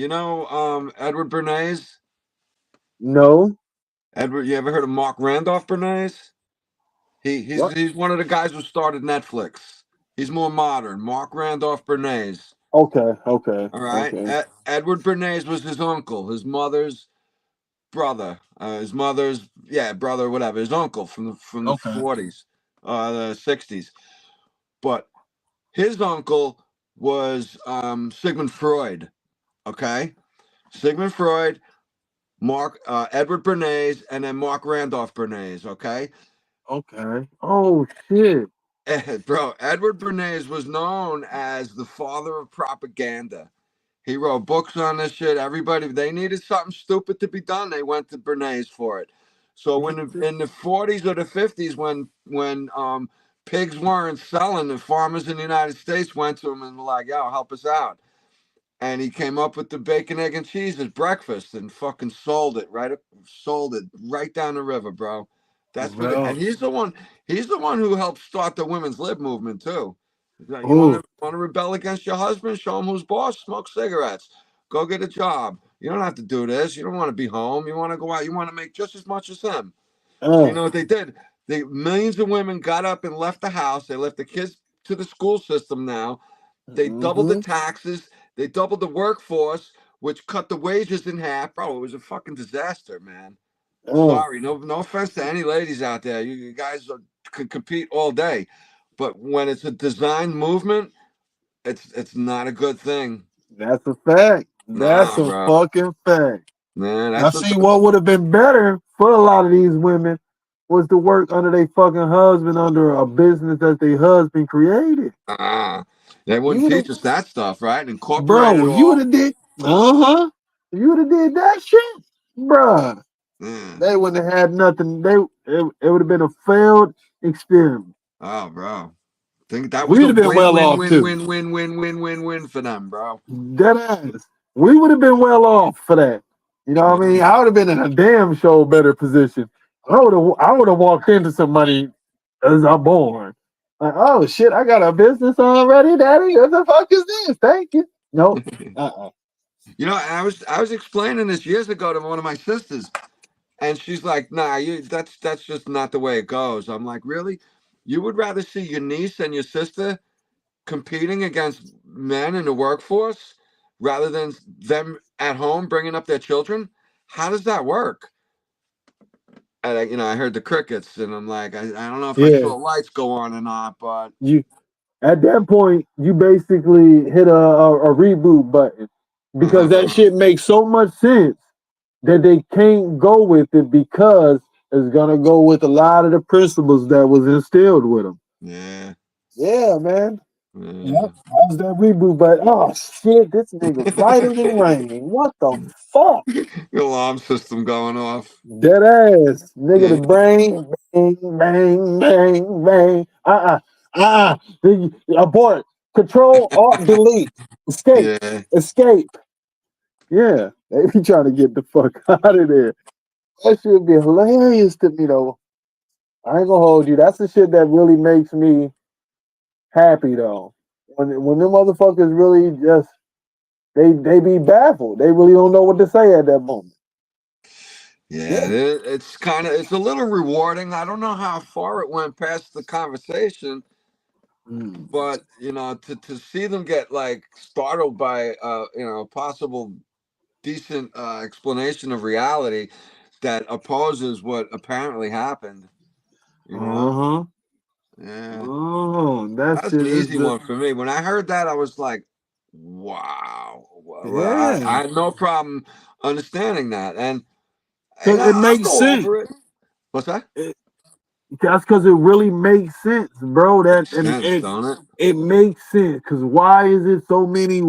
Edward Bernays? No. You ever heard of Mark Randolph Bernays? He's What? he's one of the guys who started Netflix. He's more modern. Mark Randolph Bernays. Okay, okay, All right. okay, Edward Bernays was his uncle, his mother's brother, his mother's brother, whatever, his uncle from the okay, 40s, the 60s. But his uncle was Sigmund Freud. Okay, Sigmund Freud, Edward Bernays, and then Mark Randolph Bernays. Okay. okay. Oh shit. Bro, Edward Bernays was known as the father of propaganda. He wrote books on this shit. Everybody, they needed something stupid to be done. They went to Bernays for it. So when in the 40s or the 50s, when pigs weren't selling, the farmers in the United States went to him and were like, "Yo, help us out." And he came up with the bacon, egg, and cheese as breakfast and fucking sold it right down the river, bro. That's what, and Well, he's the one who helped start the women's lib movement too. You oh, want to rebel against your husband? Show him who's boss. Smoke cigarettes. Go get a job. You don't have to do this. You don't want to be home. You want to go out. You want to make just as much as him. So you uh, know what they did? Millions of women got up and left the house. They left the kids to the school system now. They doubled the mm-hmm, taxes. They doubled the workforce, which cut the wages in half. Bro, it was a fucking disaster, man. uh, Sorry, no offense to any ladies out there. You guys could compete all day, but when it's a design movement, it's not a good thing. that's a fact. That's Nah, a bro. fucking fact. Man, Now, that's what. see, what would have been better for a lot of these women was to work under their fucking husband under a business that their husband created. Ah, they You wouldn't would have, teach us that stuff, right? Incorporate it bro. You would all. have did, You would have did that shit, bruh. Yeah. They wouldn't have had nothing. It would have been a failed experiment. Oh, bro. Think that was We'd a have been win, well win, off win, too. win, win, win, win, win, win for them, bro. Dead ass. We would have been well off for that. You know what I mean? I would have been in a damn show better position. I would have walked into somebody as I'm born. Like, oh shit, I got a business already, daddy. What the fuck is this? Thank you. Nope. Uh-uh. I was explaining this years ago to one of my sisters, and she's like, "Nah, that's just not the way it goes." I'm like, "Really? You would rather see your niece and your sister competing against men in the workforce rather than them at home bringing up their children? How does that work? And I heard the crickets, and I'm like, I don't know if I Yeah, saw lights go on or not, but you at that point you basically hit a reboot button because that uh-huh. shit makes so much sense that they can't go with it because it's gonna go with a lot of the principles that was instilled with them. Yeah, Yeah, man. yeah. Yep. How's that reboot? But oh shit, this nigga brighter than rain. What the fuck? The alarm system going off. Dead ass. Nigga the Yeah, brain. Bang, bang, bang, bang. Abort. Control, alt, delete. Escape. yeah. Escape. Yeah. They be trying to get the fuck out of there. That should be hilarious to me though. I ain't gonna hold you. That's the shit that really makes me happy though. When them motherfuckers really just they be baffled. They really don't know what to say at that moment. Yeah, Yeah. it's a little rewarding. I don't know how far it went past the conversation, Mm. but to see them get like startled by possible decent explanation of reality that opposes what apparently happened. You know, Uh-huh. yeah, Oh, that that's shit an is easy just one for me. When I heard that, I was like, wow. Well, I yeah. had no problem understanding that, and Cause it I'll makes go sense. over it. What's that? It, that's because it really makes sense, bro. That Makes and sense, it don't it? it makes sense. Cause why is it so many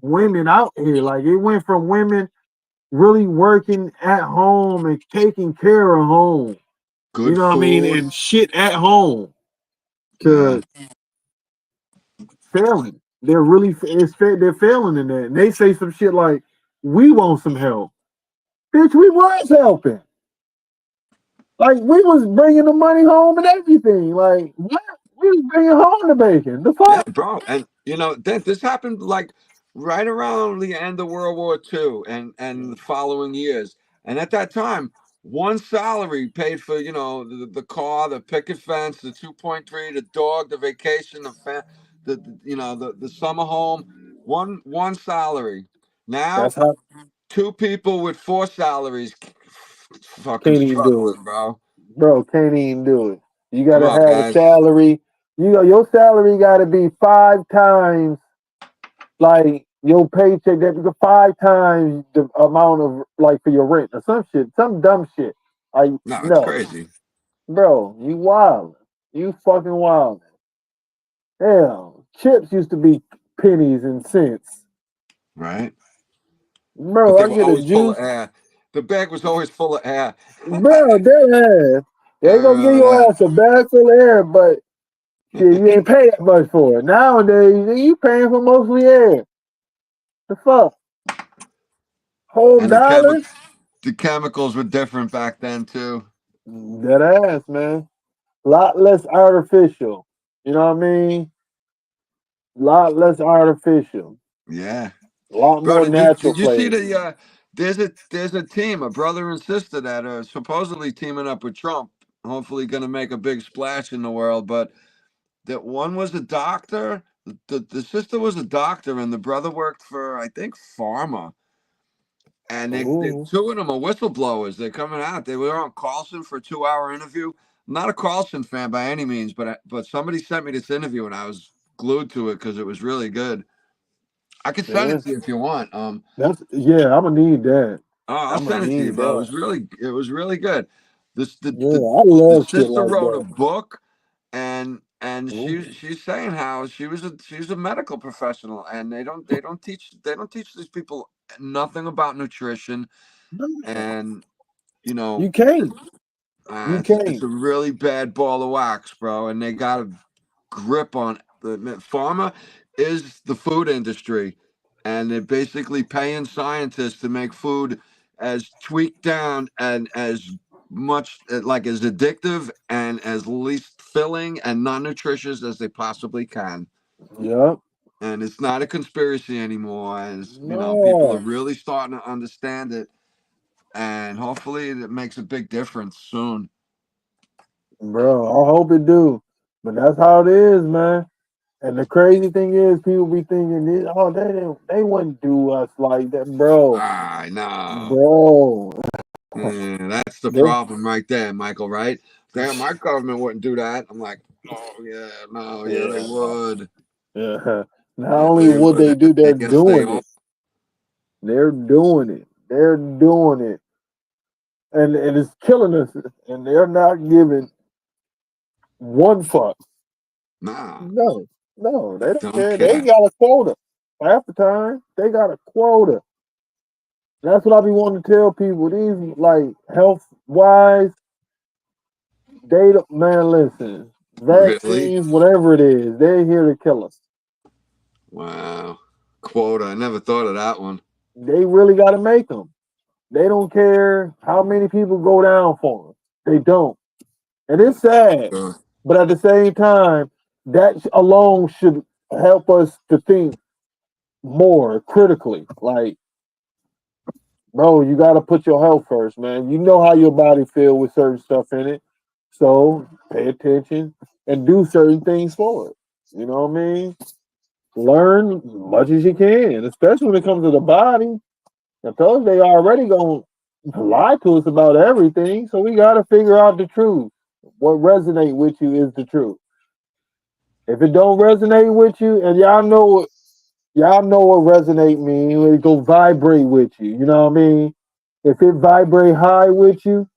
women out here? Like it went from women really working at home and taking care of home. You Good know what I mean? food. And shit at home Yeah. to failing. They're really they're failing in that. And they say some shit like, "We want some help." Bitch, we was helping. Like we was bringing the money home and everything. Like what? We was bringing home the bacon. The Yeah, fuck? bro. And this happened like right around the end of World War II and the following years. And at that time, one salary paid for, the car, the picket fence, the 2.3, the dog, the vacation, the summer home. One salary. Now, That's how two people with four salaries fucking can't even do it, struggling, bro. bro. Can't even do it. You Come gotta on, have a guys. salary. You know your salary got to be 5 times like your paycheck. That be 5 times the amount of like for your rent or some shit, some dumb shit. Like No, it's no, crazy, bro, you wild. You fucking wild. Hell, chips used to be pennies and cents. right? But Bro, they I were get a always full of juice. air. The bag was always full of air. Bro, they ass. I They gonna give remember your ass a bag full of air, but shit, you ain't pay that much for it. Nowadays, you paying for mostly air. The fuck? Whole and dollar? the chemicals were different back then too. That ass, man. Lot less artificial. You know what I mean? Lot less artificial. Yeah, A lot bro. more natural Did you see flavor. the? There's a team, a brother and sister that are supposedly teaming up with Trump. Hopefully, going to make a big splash in the world. But that one was a doctor. The sister was a doctor, and the brother worked for I think pharma. And they Ooh, two of them are whistleblowers. They're coming out. They were on Carlson for a 2 hour interview. I'm not a Carlson fan by any means, but somebody sent me this interview and I was glued to it because it was really good. I could send yeah. it to you if you want. That's yeah, I'm gonna need that. I'll I'm gonna send it to you, need bro. that. It was really good. This Yeah, I love shit sister like wrote a that. book and Ooh, she's saying how she's a medical professional and they don't teach these people nothing about nutrition no, and you know you can't. You it's can't. a really bad ball of wax, bro, and they got a grip on the pharma is the food industry, and they're basically paying scientists to make food as tweaked down and as much like as addictive and as least filling and non-nutritious as they possibly can. Yep. And it's not a conspiracy anymore, and people are No, really starting to understand it, and hopefully it makes a big difference soon. bro. I hope it do. But that's how it is, man. And the crazy thing is, people be thinking, oh, they wouldn't do us like that, bro. I know. Bro, Yeah, that's the they, problem right there, Michael, right? Damn, my government wouldn't do that. I'm like, oh, yeah, no, yeah, they yeah, would. yeah. Not Yeah, only they would would. they do, I they're guess they doing all. it. They're doing it. They're doing it, and it's killing us. And they're not giving one fuck. Nah, No, no, they don't don't care. They care. got a quota. Half the time, they got a quota. That's what I be wanting to tell people. These like health wise, data man, listen, Really? vaccines, whatever it is, they're here to kill us. Wow. Quota. I never thought of that one. They really got to make them. They don't care how many people go down for them. They don't, and it's sad. Sure. But at the same time, that alone should help us to think more critically. Like, bro, you got to put your health first, man. You know how your body feel with certain stuff in it, so pay attention and do certain things for it. You know what I mean? Learn as much as you can, especially when it comes to the body. Because they already gonna lie to us about everything, so we got to figure out the truth. What resonate with you is the truth. If it don't resonate with you, and y'all know what resonate means, it go vibrate with you. You know what I mean? If it vibrate high with you,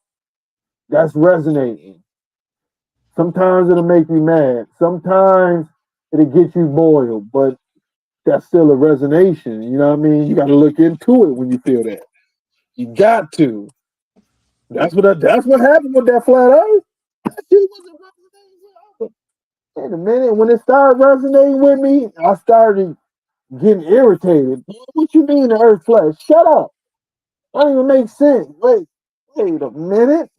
that's resonating. Sometimes it'll make you mad. Sometimes it'll get you boiled, but that's still a resonation. You know what I mean? You got to look into it when you feel that. You got to. That's what happened with that flat earth. That shit wasn't resonating. Wait a minute. When it started resonating with me, I started getting irritated. What you mean the earth flat? Shut up. That don't even make sense. Wait a minute.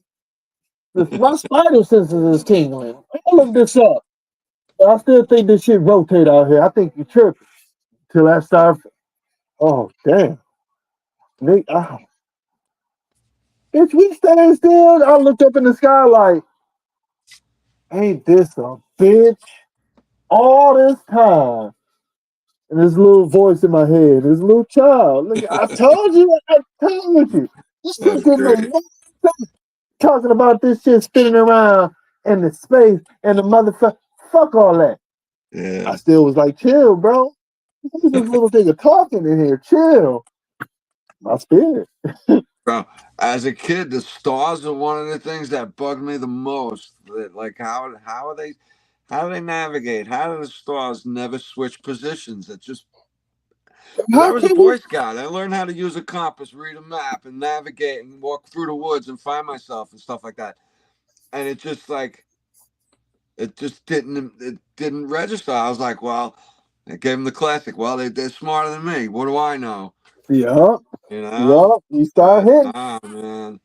My spider senses is tingling. I look this up. I still think this shit rotate out here. I think you tripping. Till I start. Oh damn, Nick. Bitch, we stand still. I looked up in the sky like, ain't this a bitch? All this time, and this little voice in my head, this little child. Look, I told you. I told you. This That's shit didn't make great. no sense. Talking about this shit spinning around in the space and the motherfucker. Fuck all that. I Yeah. still was like, chill, bro. Look at this little thing of talking in here. Chill. My spirit. Bro, as a kid, the stars are one of the things that bugged me the most. Like how do they navigate? How do the stars never switch positions? It just because I How was a can we? Boy Scout, I learned how to use a compass, read a map, and navigate and walk through the woods and find myself and stuff like that. And it just like it didn't register. I was like, well, I gave them the classic. Well, they're smarter than me. What do I know? Yup. You know? Yup. You start But hitting. nah, man,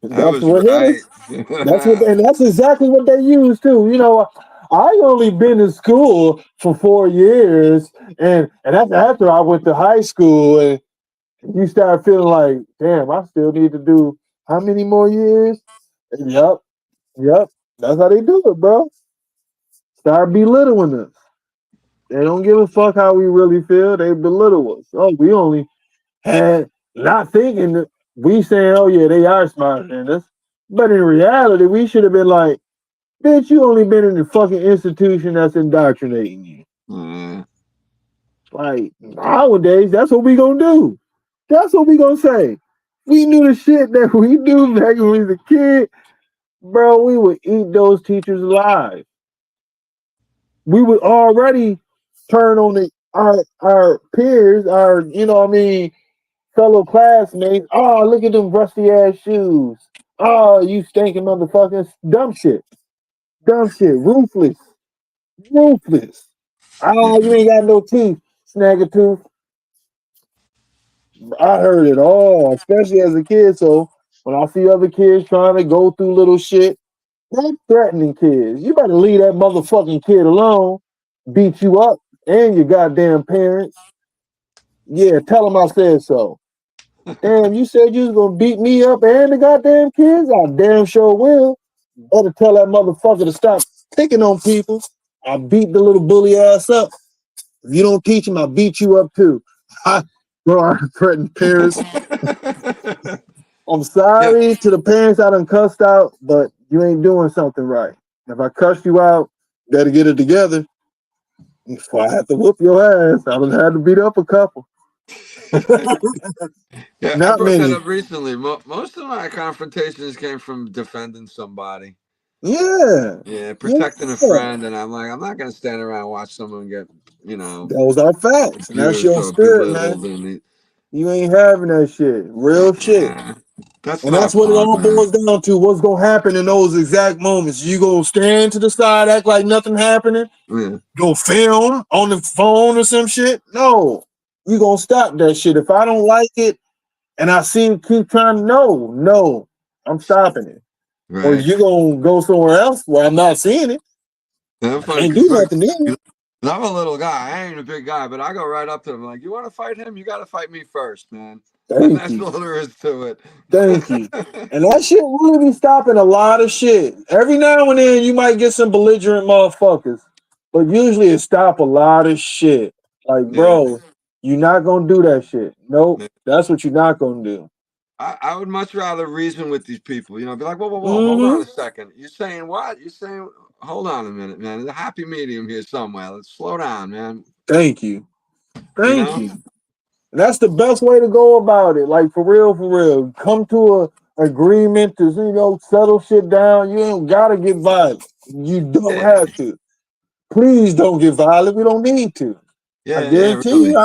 that That's was what hit right. us. And that's exactly what they use too. You know, I only been in school for 4 years, and that's after I went to high school, and you start feeling like, damn, I still need to do how many more years? Yep, yep. That's how they do it, bro. Start belittling us. They don't give a fuck how we really feel. They belittle us. Oh, we only had not thinking that we saying, oh yeah, they are smarter than us. But in reality, we should have been like, bitch, you only been in the fucking institution that's indoctrinating you. Mm, Like nowadays, that's what we gonna do. That's what we gonna say. We knew the shit that we knew back when we was a kid, bro. We would eat those teachers alive. We would already turn on our peers, our fellow classmates. Oh, look at them rusty ass shoes. Oh, you stinking motherfuckers. Dumb shit, ruthless, ruthless. Oh, you ain't got no teeth, snag a tooth. I heard it all, especially as a kid. So when I see other kids trying to go through little shit, they're threatening kids. You better leave that motherfucking kid alone. Beat you up and your goddamn parents. Yeah, tell them I said so. Damn, you said you was gonna beat me up and the goddamn kids? I damn sure will. Better tell that motherfucker to stop picking on people. I beat the little bully ass up. If you don't teach him, I'll beat you up too. Bro, I threatened parents. I'm Yeah. sorry to the parents I done cussed out, but you ain't doing something right. If I cussed you out, better get it together. Before I have to whoop your ass, I done had to beat up a couple. Yeah, I Not brought that many. up recently. Most of my confrontations came from defending somebody. Yeah. Yeah, Yeah. protecting a friend, and I'm like, I'm not gonna stand around and watch someone get, Those are facts. And that's abused your or spirit, man. belittled, and You ain't having that shit. Real shit. yeah, that's And not that's what it fun, all man. boils down to. What's gonna happen in those exact moments? You gonna stand to the side, act like nothing happening, Yeah, go film on the phone or some shit? No. You gonna stop that shit. If I don't like it and I see him keep trying, no, I'm stopping it. Or right. you gonna go somewhere else where I'm not seeing it. That's funny Can't do because nothing then. I'm a little guy. I ain't a big guy, but I go right up to him like, "You want to fight him? You got to fight me first, man." And Thank that's you. all there is to it. Thank you. And that shit really be stopping a lot of shit. Every now and then you might get some belligerent motherfuckers, but usually it stop a lot of shit. Like, Yeah. bro, you're not gonna do that shit. Nope, that's what you're not gonna do. I would much rather reason with these people, be like, whoa, hold on Mm-hmm. a second. You're saying what? You're saying, hold on a minute, man. There's a happy medium here somewhere. Let's slow down, man. Thank you. You Thank know? you. That's the best way to go about it. Like for real, for real. Come to a agreement to settle shit down. You don't gotta get violent. You don't Yeah, have to. Please don't get violent. We don't need to. I yeah, guarantee you, really.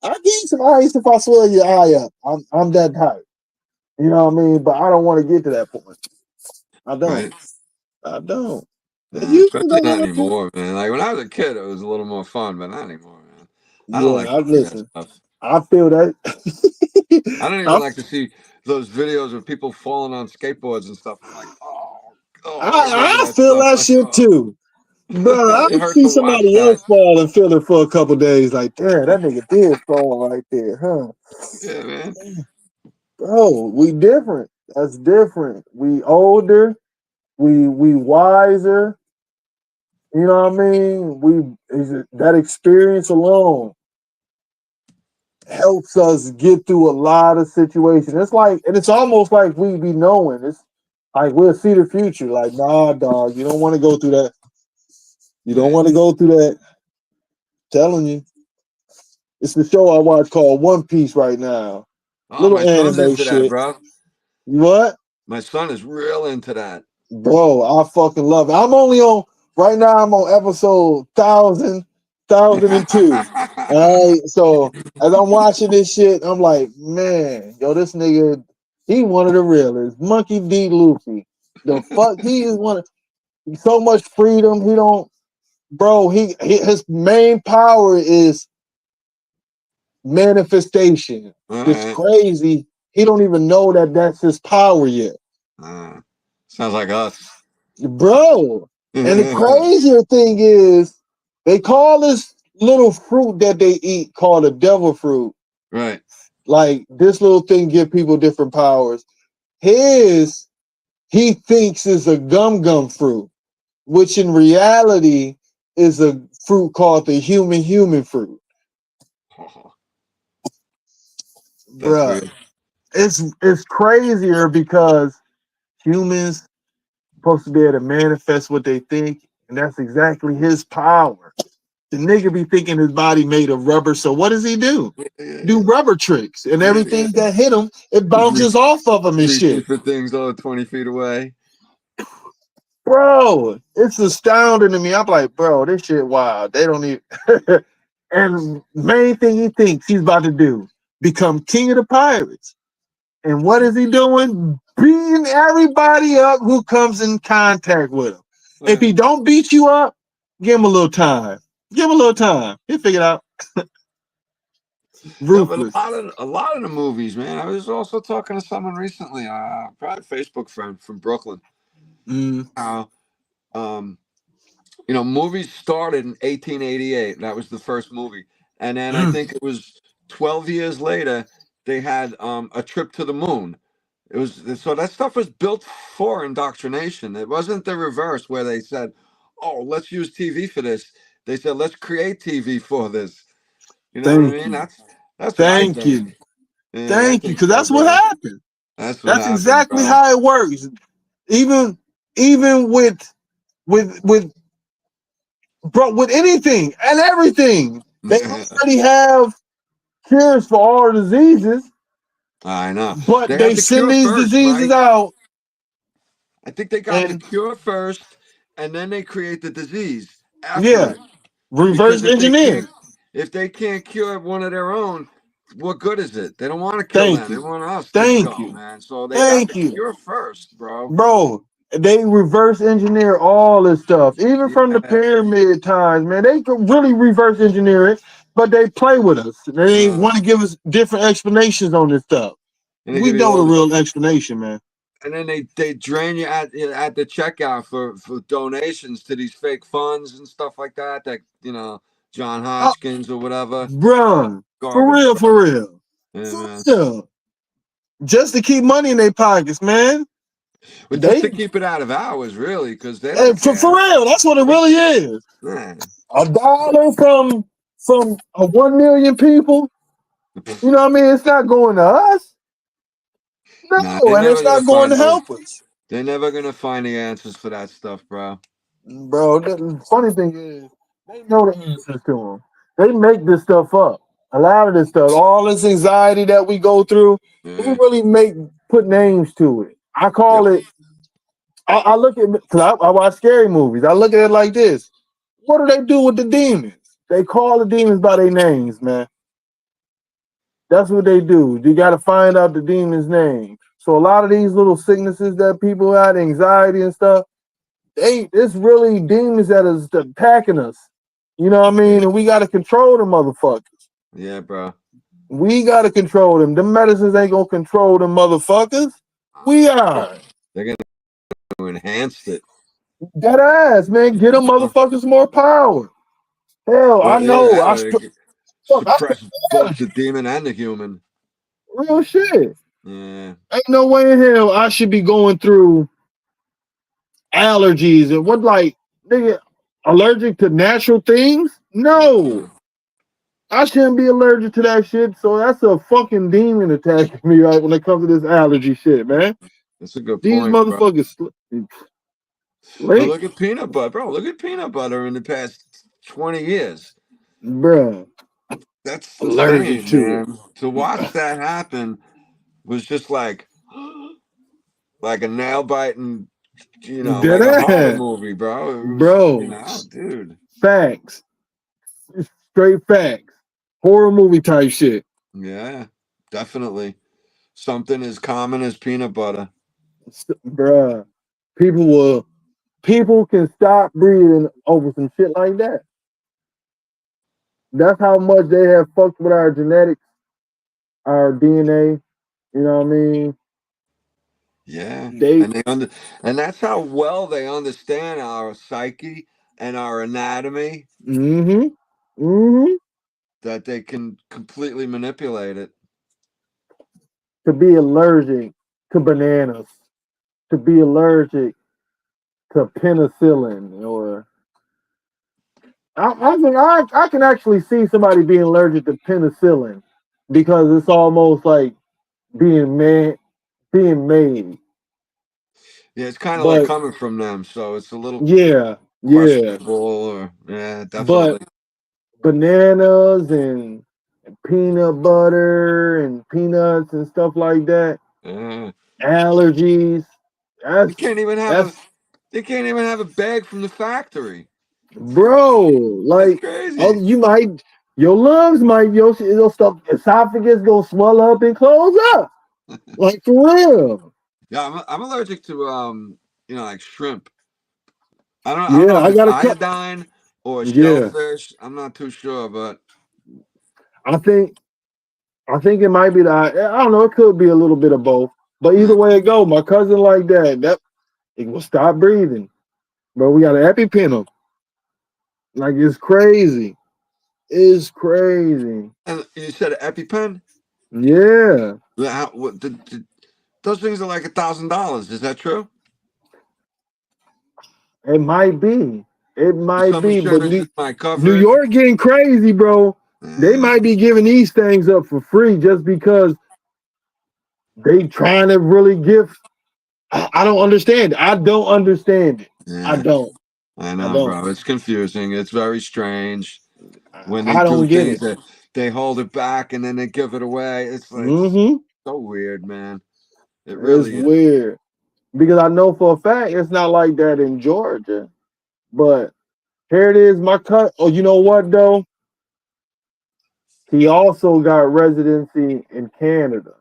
I give you some ice if I swell your eye up. I'm that type. You know what I mean? But I don't want to get to that point. I don't. Right. I don't. It used to Especially go not like that. anymore, man. Like when I was a kid, it was a little more fun, but not anymore, man. I don't Yeah, like I to see that listen. stuff. I feel that. I don't even I, like to see those videos of people falling on skateboards and stuff. I'm like, I remember I that feel stuff. that Like, shit too. Bro, I it hurt see to watch somebody that. else fall and feel it for a couple days. Like, damn, that nigga did fall right there, huh? Yeah, man. Bro, we different. That's different. We older. We wiser. You know what I mean? That experience alone helps us get through a lot of situations. It's like, and it's almost like we be knowing. It's like we'll see the future. Like, nah, dog, you don't want to go through that. You don't Right. want to go through that. Telling you, it's the show I watch called One Piece right now. Oh, Little my son's anime into that, shit. bro. What, My son is real into that. bro? I fucking love it. I'm only on right now. I'm on episode 1002. All right, so as I'm watching this shit, I'm like, man, yo, this nigga, he one of the realest. Monkey D. Luffy. The fuck, he is one of so much freedom. He don't, bro. His main power is manifestation. All It's right. crazy. He don't even know that that's his power yet, Sounds like us. bro. And the crazier thing is, they call this little fruit that they eat called a devil fruit. Right. Like this little thing give people different powers. His he thinks is a gum fruit, which in reality is a fruit called the human fruit. Oh, that's Bruh. weird. It's crazier because humans supposed to be able to manifest what they think, and that's exactly his power. The nigga be thinking his body made of rubber, so what does he do? Do Yeah, rubber tricks, and yeah, everything yeah. that hit him, it Just bounces off of him and reaching shit. for things 20 feet away. Bro, it's astounding to me. I'm like, bro, this shit wild. They don't even. And main thing he thinks he's about to do, become king of the pirates. And what is he doing? Beating everybody up who comes in contact with him. If he don't beat you up, give him a little time. Give him a little time. He'll figure it out. No, but Ruthless. a lot of the movies, man. I was also talking to someone recently, probably a Facebook friend from Brooklyn. Mm. How um, movies started in 1888. That was the first movie, and then I Mm. think it was 12 years later they had a trip to the moon. It was so that stuff was built for indoctrination. It wasn't the reverse where they said, oh, let's use TV for this. They said, let's create TV for this. You know what I Thank mean? you. That's what I Thank think. you. Yeah, I Thank you. think Because so, that's what bro. happened. That's what That's happened, exactly bro. how it works. Even with bro, with anything and everything, they already have cures for all diseases, I know. but They had they the send cure these first, diseases right? out I think they got the and cure first, and then they create the disease after yeah, it. Because reverse engineer. if they can't cure one of their own, what good is it? They don't want to kill Thank them. They you. want us to Thank go, you. man. So they got the Thank you. cure first, bro. Bro, they reverse engineer all this stuff, even from the Yeah. pyramid times, man. They could really reverse engineer it, but they play with us. They want to give us different explanations on this stuff. And they We give you know all the this, real explanation, man. and then they drain you at the checkout for donations to these fake funds and stuff like that. That John Oh, Hodgkins or whatever. bruh, for Garbage, real, bro. for real. Yeah, For man. real. Just to keep money in their pockets, man. But just They to keep it out of ours, really, because they don't for care. real, that's what it really is. Man. $1 from 1 million people. You know what I mean? It's not going to us. Nah, No, they're and it's never gonna not going find to those. help us. They're never gonna find the answers for that stuff, bro. Bro, the funny thing is, they know the answers to them. They make this stuff up. A lot of this stuff, all this anxiety that we go through, they Yeah. really put names to it. I call Yep. it. I look at because I watch scary movies. I look at it like this. What do they do with the demons? They call the demons by their names, man. That's what they do. You got to find out the demon's name. So a lot of these little sicknesses that people had, anxiety and stuff, it's really demons that is attacking us. You know what I mean? And we got to control the motherfuckers. Yeah, bro. We got to control them. The medicines ain't gonna control them motherfuckers. We are. They're gonna enhance it. Dead ass, man. Get them motherfuckers more power. Hell, I Well, know. yeah, I suppress both the demon and the human. real shit. Yeah. Ain't no way in hell I should be going through allergies and what, like, nigga, allergic to natural things? No, I shouldn't be allergic to that shit. So that's a fucking demon attacking me, right? When it comes to this allergy shit, man. That's a good These point, bro. motherfuckers But slick, look at peanut butter, bro. Look at peanut butter in the past 20 years. bruh. That's Allergic insane, to it. man. To watch that happen was just like a nail biting, Dead like a horror ass, movie, bro. It was, bro. dude. Facts, straight facts. Horror movie type shit, Yeah, definitely. Something as common as peanut butter. bruh. People can stop breathing over some shit like that. That's how much they have fucked with our genetics, our DNA. You know what I mean? Yeah, They and that's how well they understand our psyche and our anatomy mm-hmm. Mm-hmm. that they can completely manipulate it. To be allergic to bananas, to be allergic to penicillin, or I can actually see somebody being allergic to penicillin because it's almost like being made. Yeah, it's kind of like But coming from them, so it's a little yeah, yeah. questionable. Or yeah, But definitely. bananas and peanut butter and peanuts and stuff like that, Yeah. allergies. You That's can't even have that's they can't even have a bag from the factory. bro. That's Like, oh, crazy. you might your lungs might your stuff esophagus gonna swell up and close up. Like for real. Yeah, I'm allergic to like shrimp. I don't Yeah, know if I it's got a cut. iodine or Yeah, shellfish. I'm not too sure, but I think I think it might be the I don't know. It could be a little bit of both. But either uh, way it go, my cousin like that it will stop breathing. Bro, we got an EpiPen. Like it's crazy. It's crazy. and you said EpiPen. Yeah, Those things are like $1,000. Is that true? it might be. It might Some be, but insurances might New cover it. York getting crazy, bro. They might be giving these things up for free just because they trying to really give. I don't understand it. I don't understand it. I Yeah, don't. I I know, don't. bro. It's confusing. It's very strange when they I do don't get things it. that they hold it back and then they give it away. It's like Mm-hmm. so weird, man. It It's really is. weird because I know for a fact it's not like that in Georgia. But here it is, my cut. Oh, you know what though? He also got residency in Canada.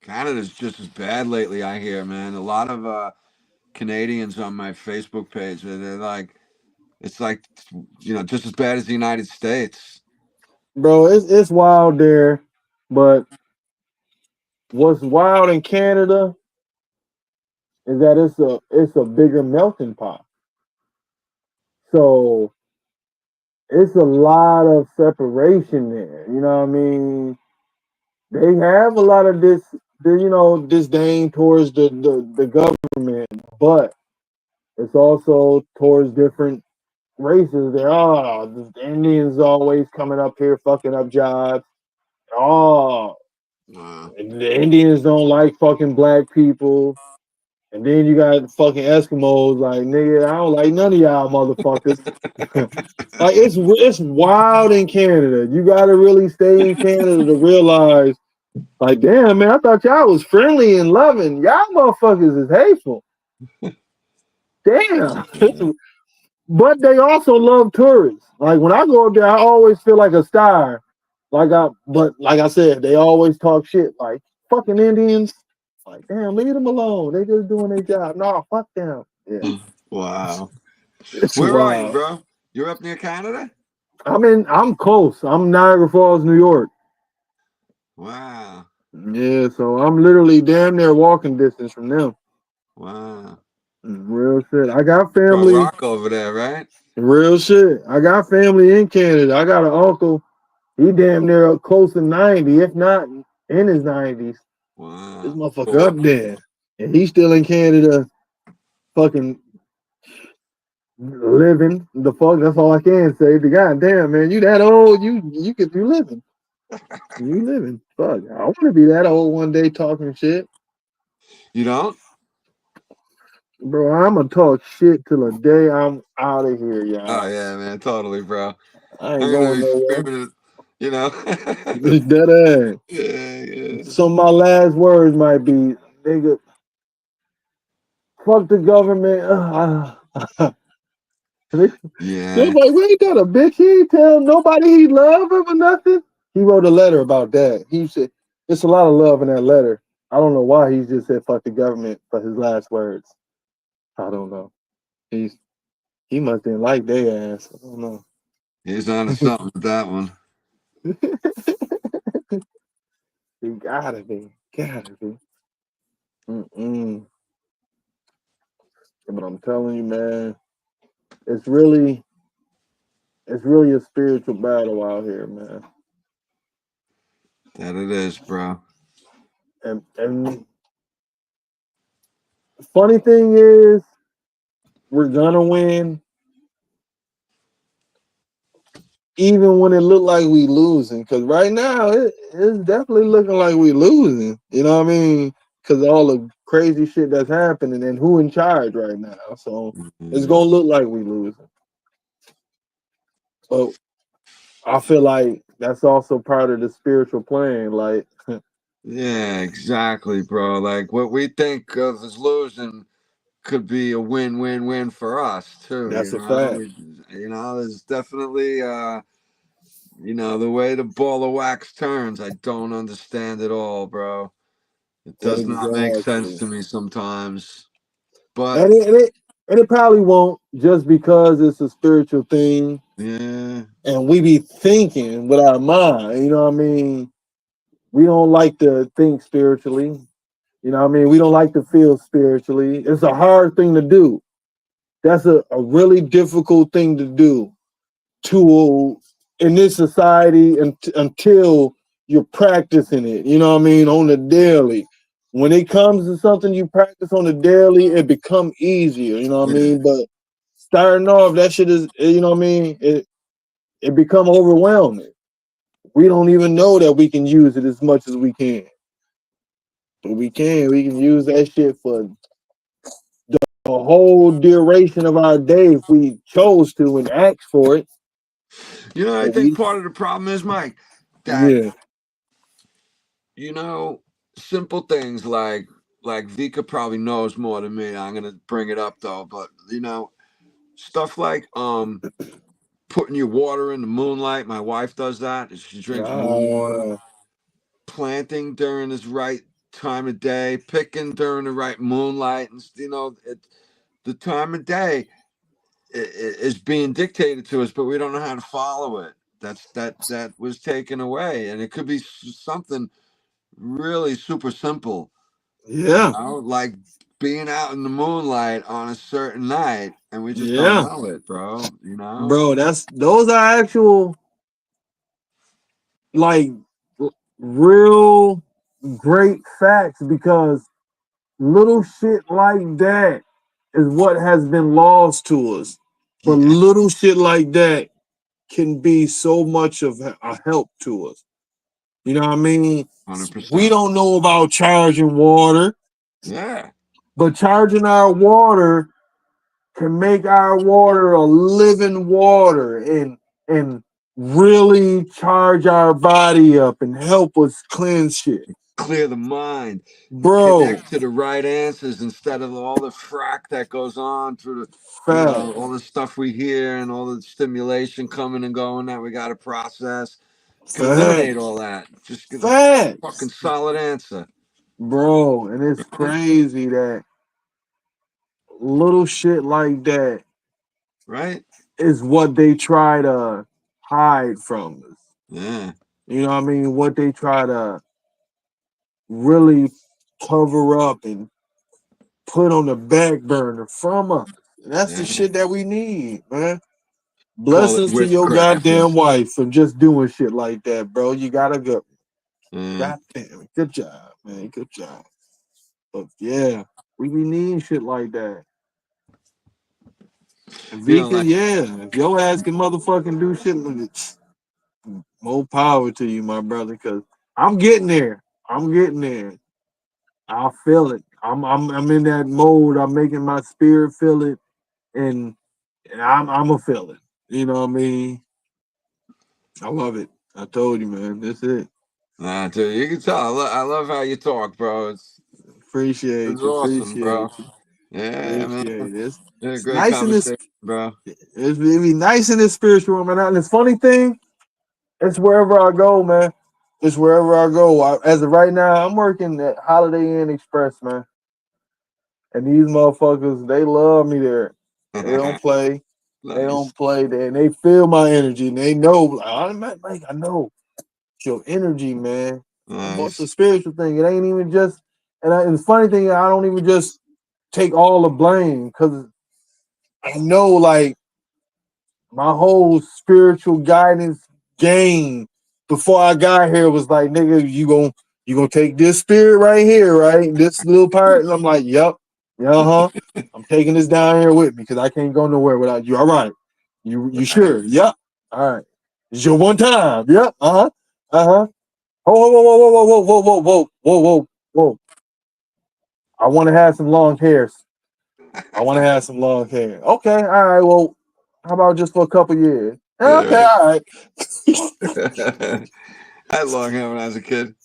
Canada's just as bad lately, I hear, man. A lot of Canadians on my Facebook page, they're like, it's like, just as bad as the United States. Bro, it's wild there. But what's wild in Canada is that it's a bigger melting pot. So it's a lot of separation there. You know what I mean? They have a lot of disdain towards the government, but it's also towards different races. There are the Indians always coming up here fucking up jobs. Oh, Uh, the Indians don't like fucking black people. And then you got fucking Eskimos like, nigga, I don't like none of y'all motherfuckers. Like it's wild in Canada. You gotta really stay in Canada to realize, like, damn man, I thought y'all was friendly and loving. Y'all motherfuckers is hateful. Damn. But they also love tourists. Like when I go up there, I always feel like a star. But like I said, they always talk shit. Like fucking Indians. Like damn, leave them alone. They just doing their job. No, fuck them. Yeah, wow. it's Where are you, wild. bro? You're up near Canada? I'm close. I'm Niagara Falls, New York. Wow. Yeah, so I'm literally damn near walking distance from them. Wow. Real shit. I got Front family. Rock over there, right? Real shit. I got family in Canada. I got an uncle. He damn near close to 90, if not in his 90s. This Wow. motherfucker Cool. up there. And he's still in Canada fucking living. The fuck, that's all I can say. The goddamn man, you that old, you living. You living. Fuck. I wanna be that old one day talking shit. You don't? Bro, I'ma talk shit till the day I'm out of here, Oh y'all. yeah, man, totally, bro. I I'm ain't gonna going be nowhere. screaming, you know. It's dead ass. Yeah, yeah. Some of my last words might be, nigga, fuck the government. They're Yeah. like, wait, that a bitch? He ain't tell nobody he love him or nothing. He wrote a letter about that. He said, it's a lot of love in that letter. I don't know why he just said fuck the government for his last words. I don't know. He must didn't like their ass. I don't know. He's on to something with that one. He gotta be. Gotta be. Mm-mm. But I'm telling you, man, it's really a spiritual battle out here, man. That it is, bro. And funny thing is, we're gonna win, even when it look like we losing. Because right now, it's definitely looking like we losing. You know what I mean? Because all the crazy shit that's happening and who in charge right now. So it's Mhm. gonna look like we losing. But I feel like that's also part of the spiritual plan. Like Yeah, exactly, bro. Like what we think of as losing could be a win-win-win for us too. that's a fact. There's definitely the way the ball of wax turns. I don't understand it all, bro. It does not make sense Exactly. to me sometimes. But And it probably won't just because it's a spiritual thing yeah, and we be thinking with our mind, you know what I mean? We don't like to think spiritually. You know what I mean? We don't like to feel spiritually. It's a hard thing to do. That's a really difficult thing to do to in this society until you're practicing it. You know what I mean? On the daily. When it comes to something you practice on the daily, it become easier. You know what I yeah, mean? But starting off, that shit is, you know what I mean? It become overwhelming. We don't even know that we can use it as much as we can. But we can. We can use that shit for the whole duration of our day if we chose to and ask for it. You know, I But think we, part of the problem is, Mike, that yeah, you know, simple things like Vika probably knows more than me. I'm gonna bring it up though, but you know, stuff like putting your water in the moonlight. My wife does that. She drinks moon water. uh, Planting during this right time of day, picking during the right moonlight, and you know, the time of day is being dictated to us, but we don't know how to follow it. That was taken away, and it could be something really super simple, you yeah, know, like being out in the moonlight on a certain night, and we just don't yeah, know it, bro. You know, bro. Those are actual like real great facts because little shit like that is what has been lost to us. But yeah, little shit like that can be so much of a help to us. You know what I mean? hundred We percent, don't know about charging water, yeah, but charging our water can make our water a living water and really charge our body up and help us cleanse shit. clear the mind, Bro, connect to the right answers instead of all the frack that goes on through the, you know, facts, all the stuff we hear and all the stimulation coming and going that we got to process. Can eliminate facts, all that. Just get a fucking facts, solid answer, bro. And it's right? crazy that little shit like that Right? is what they try to hide from us. Yeah. You know what I mean? What they try to really cover up and put on the back burner from us. And that's the Yeah. shit that we need, man. Call it Blessings to your witchcraft. goddamn wife for just doing shit like that, bro. You gotta go. Yeah. God damn it. Good job, man. Good job. But yeah, we be needing shit like that. And You know, Vika, like, yeah, if your ass can motherfucking do shit like it, more power to you, my brother, because I'm getting there. I'm getting there. I feel it. I'm in that mode. I'm making my spirit feel it, and, I'm a feel it. You know what I mean? I love it. I told you, man. That's it. nah, dude, you can tell. I love how you talk, bro. It's Appreciate you. awesome, bro. Appreciate you. Yeah, man. Appreciate it. Yeah, It's great nice in this. conversation, bro. It be nice in this spiritual room, and this funny thing, it's wherever I go, man. It's wherever I go. As of right now, I'm working at Holiday Inn Express, man. And these motherfuckers, they love me there. They don't play. They Nice. don't play there. And they feel my energy. And they know, like, I know it's your energy, man. It's a Nice. spiritual thing. It ain't even just, and the funny thing, I don't even just take all the blame because I know, like, my whole spiritual guidance game before I got here was like, nigga, you gonna take this spirit right here, right? This little part, and I'm like, yep, yeah, huh. I'm taking this down here with me because I can't go nowhere without you. All right, you sure? Nice. Yep. All right. It's your one time. Yep. Uh huh. Uh huh. Whoa, whoa, whoa, whoa, whoa, whoa, whoa, whoa, whoa, whoa, whoa. I want to have some long hairs. I want to have some long hair. Okay. All right. Well, how about just for a couple years? Yeah, Okay. right. All right. I had long hair when I was a kid.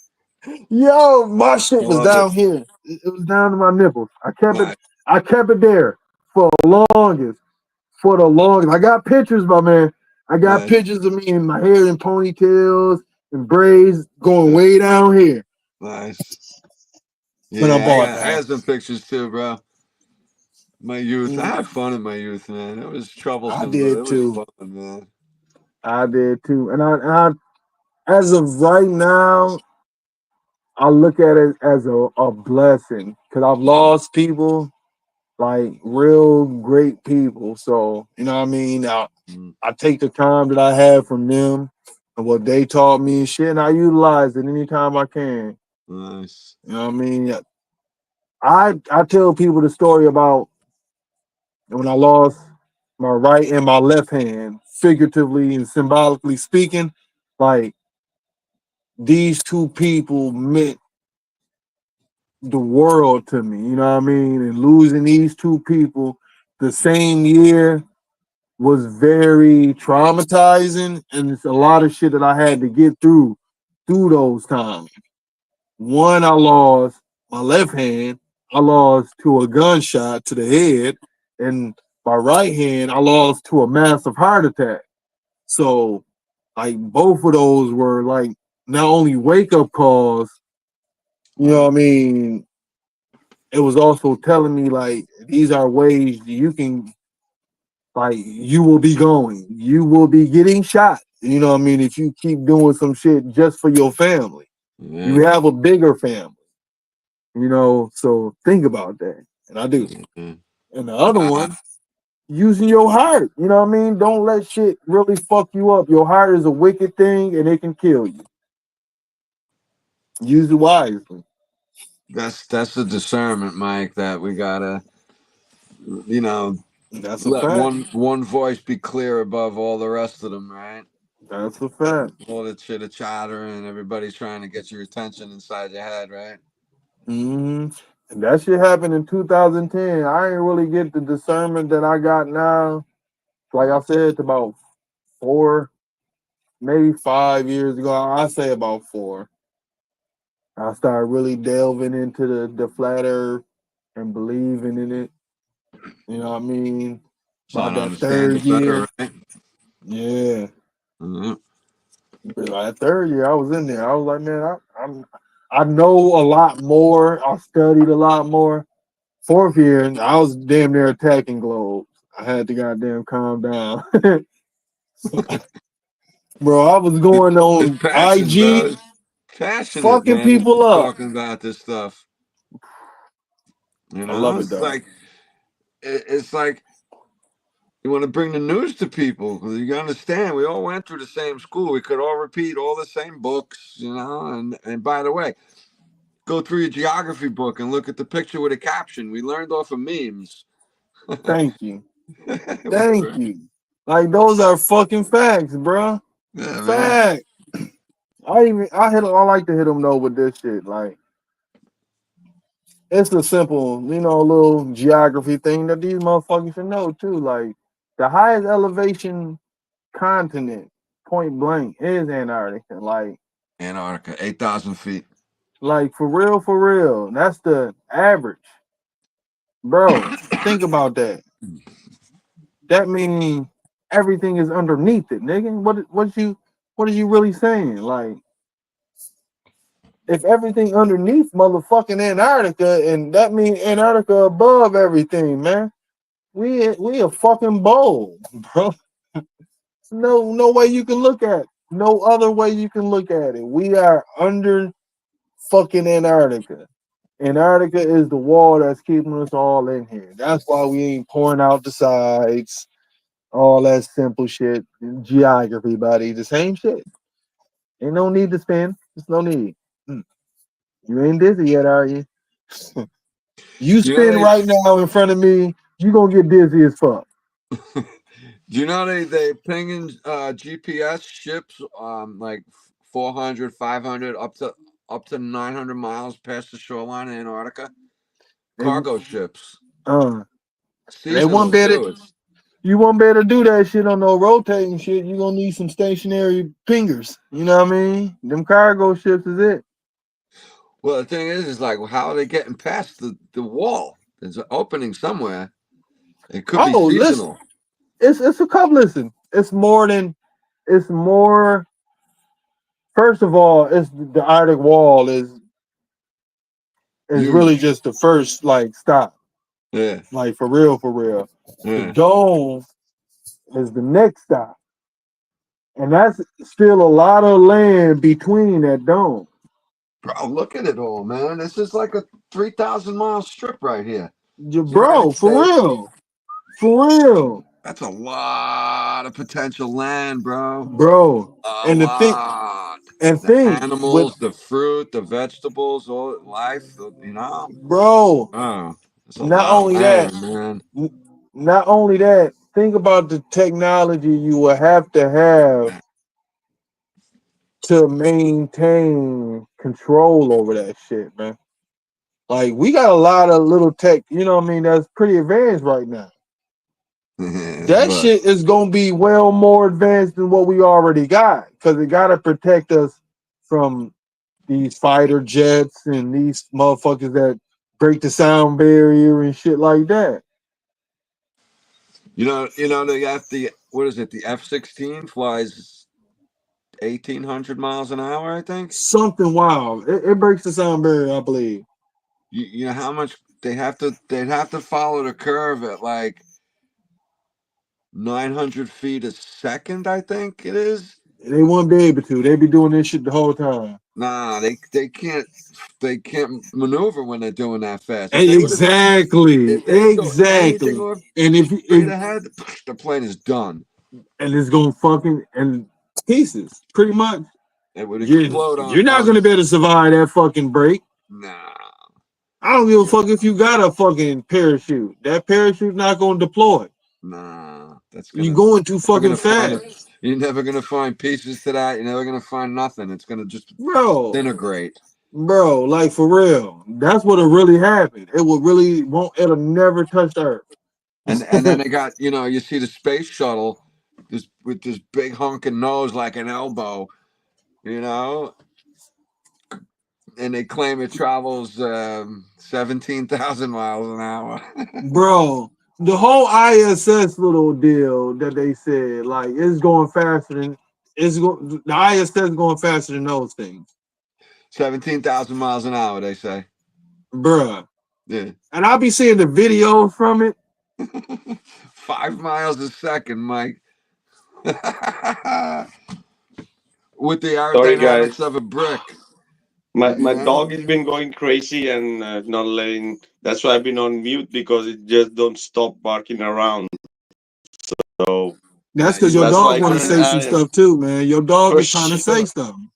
Yo, my shit I was love it. down here. It was down to my nipples. I kept it. Nice. I kept it there for the longest. For the longest. I got pictures, my man. I got Nice. pictures of me in my hair in ponytails and braids going Yeah, way down here nice. when I Yeah, bought the I had some house. pictures too, bro. My youth. I Mm, had fun in my youth, man. It was I troublesome, but it did was too. fun, man. I did too. And I as of right now, I look at it as a blessing because I've lost people, like real great people. So, you know what I mean? Mm, I take the time that I have from them and what they taught me and shit, and I utilize it anytime I can. nice. You know what I mean? I tell people the story about when I lost my right and my left hand, figuratively and symbolically speaking, like these two people meant the world to me. You know what I mean? And losing these two people the same year was very traumatizing, and it's a lot of shit that I had to get through those times. One, I lost my left hand. I lost to a gunshot to the head, and my right hand, I lost to a massive heart attack. So, like, both of those were like not only wake up calls, you know what I mean? It was also telling me like these are ways you can, like, you will be going, you will be getting shot. You know what I mean? If you keep doing some shit just for your family, Yeah. you have a bigger family. You know, so think about that. And I do. Mhm. And the other one, using your heart. You know what I mean? Don't let shit really fuck you up. Your heart is a wicked thing and it can kill you. Use it wisely. That's the discernment, Mike, that we gotta, you know, That's a let fact. one voice be clear above all the rest of them, right? That's a fact. All the chitter chatter and everybody's trying to get your attention inside your head, right? hmm And that shit happened in 2010. I ain't really get the discernment that I got now. Like I said, it's about 4, maybe 5 years ago. I say about 4. I started really delving into the flat earth and believing in it. You know what I mean? About Trying to that understand third it better, year. right? Yeah. Mhm. That third year I was in there. I was like, man, I know a lot more. I studied a lot more. Fourth year, I was damn near attacking globes. I had to goddamn calm down. Bro, I was going It's on passion, bro. IG, It's passionate, fucking man. people up. Talking about this stuff, you I know. love it It's though. like it's like you want to bring the news to people because you understand we all went through the same school. We could all repeat all the same books, you know. And by the way, go through your geography book and look at the picture with a caption. We learned off of memes. Thank you. Thank Whatever. you. Like those are fucking facts, bro. Yeah, man. Fact. I like to hit them though with this shit. Like it's a simple, little geography thing that these motherfuckers should know too. Like the highest elevation continent, point blank, is Antarctica. Antarctica, 8,000 feet. Like for real. That's the average, bro. Think about that. That means everything is underneath it, nigga. What are you really saying? Like if everything underneath motherfucking Antarctica, and that means Antarctica above everything, man. We a fucking bowl, bro. No way you can look at it. No other way you can look at it. We are under fucking Antarctica. Antarctica is the wall that's keeping us all in here. That's why we ain't pouring out the sides, all that simple shit. Geography, buddy. The same shit. Ain't no need to spin. There's no need. Mm. You ain't dizzy yet, are you? You Do you know spin they? right now in front of me, you gonna get dizzy as fuck. Do you know they pinging GPS ships like 400, 500, up to 900 miles past the shoreline of Antarctica? They Cargo ships, uh they won't seasonal be able too. to, you won't be able to do that shit on no rotating shit. You gonna need some stationary pingers. You know what I mean? Them cargo ships is it. Well, the thing is like, how are they getting past the wall? There's an opening somewhere. It could be Oh, listen, seasonal. it's a couple. Listen, it's more. First of all, it's the Arctic Wall is really Huge. just the first like stop, Yeah, like for real, for real. The yeah. dome is the next stop, and that's still a lot of land between that dome. Bro, look at it all, man. This is like a 3,000-mile strip right here. Bro, United for States. real, for real, That's a lot of potential land, bro. bro. A And the thing, lot. and The think with animals, the fruit, the vegetables, all life, you know? bro. Oh, it's a Not lot of only that, land, man. not only that. think about the technology you will have to maintain control over that shit, man. Like we got a lot of little tech, you know what I mean, that's pretty advanced right now. That But shit is gonna be well more advanced than what we already got because it gotta protect us from these fighter jets and these motherfuckers that break the sound barrier and shit like that. they got the what is it? The F-16 flies 1,800 miles an hour, I think. Something wild. It breaks the sound barrier, I believe. You know how much they'd have to follow the curve at like 900 feet a second, I think it is. They won't be able to. They be doing this shit the whole time. Nah, they can't maneuver when they're doing that fast. Exactly. If they go anything Exactly. off And straight ahead, the plane is done. and it's gonna fucking in pieces, pretty much. It would You're explode you're not on gonna be able to survive that fucking break. nah. I don't give a Yeah, fuck if you got a fucking parachute. That parachute not gonna deploy. nah. That's You gonna going too never fucking gonna find it. fast, You're never gonna find pieces to that. You're never gonna find nothing. It's gonna just bro. disintegrate. Bro, like for real. That's what'll really happen. It will really won't. It'll never touch the earth. And then they got you see the space shuttle, this with this big honking nose like an elbow, you know, and they claim it travels 17,000 miles an hour. Bro, the whole ISS little deal that they said, like it's going faster than the ISS going faster than those things, 17,000 miles an hour, they say. bruh. Yeah. And I'll be seeing the videos from it. 5 miles a second, Mike. With the Sorry, aerodynamics guys. of a brick. My Yeah. dog has been going crazy and not letting. That's why I've been on mute because it just don't stop barking around. So That's You because your gotta that's dog why I want to couldn't say listen. some add it stuff too, man. Your dog for is trying to say sure. something.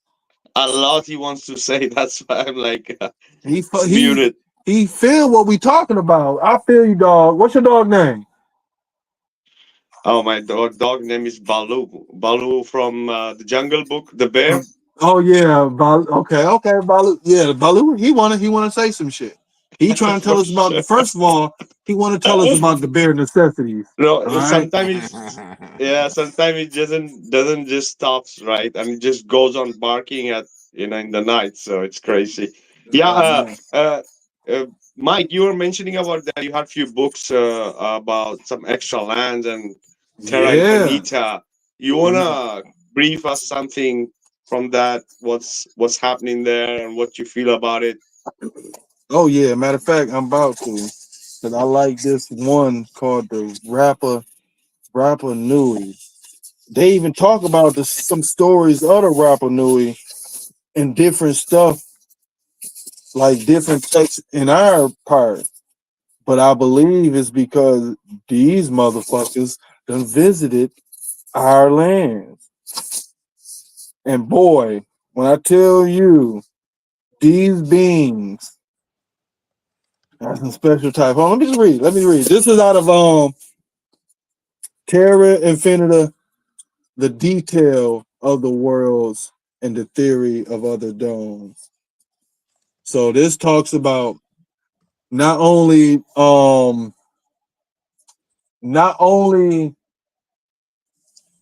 A lot he wants to say. That's why I'm like He fu- he muted. he feel what we talking about. I feel you, dog. What's your dog name? Oh, my dog name is Balu. Balu from the Jungle Book, the bear. Oh yeah, okay, Balu. Yeah, Balu. He wanna say some shit. He trying to tell For us about the sure. first of all. He want to tell us about the bare necessities. No, All right. sometimes it's yeah. Sometimes it doesn't just stops right, and it just goes on barking at in the night. So it's crazy. Yeah. Oh man. Uh, Mike, you were mentioning about that you had few books about some extra lands and terra Yeah. incognita. You wanna brief us something from that? What's happening there and what you feel about it? Oh yeah. Matter of fact, I'm about to. Cause I like this one called the Rapper Nui. They even talk about some stories of the Rapper Nui and different stuff, like different texts in our part. But I believe it's because these motherfuckers done visited our lands. And boy, when I tell you these beings are some special type. Hold on, let me just read. Let me read. This is out of Terra Infinita, the detail of the worlds and the theory of other domes. So this talks about not only not only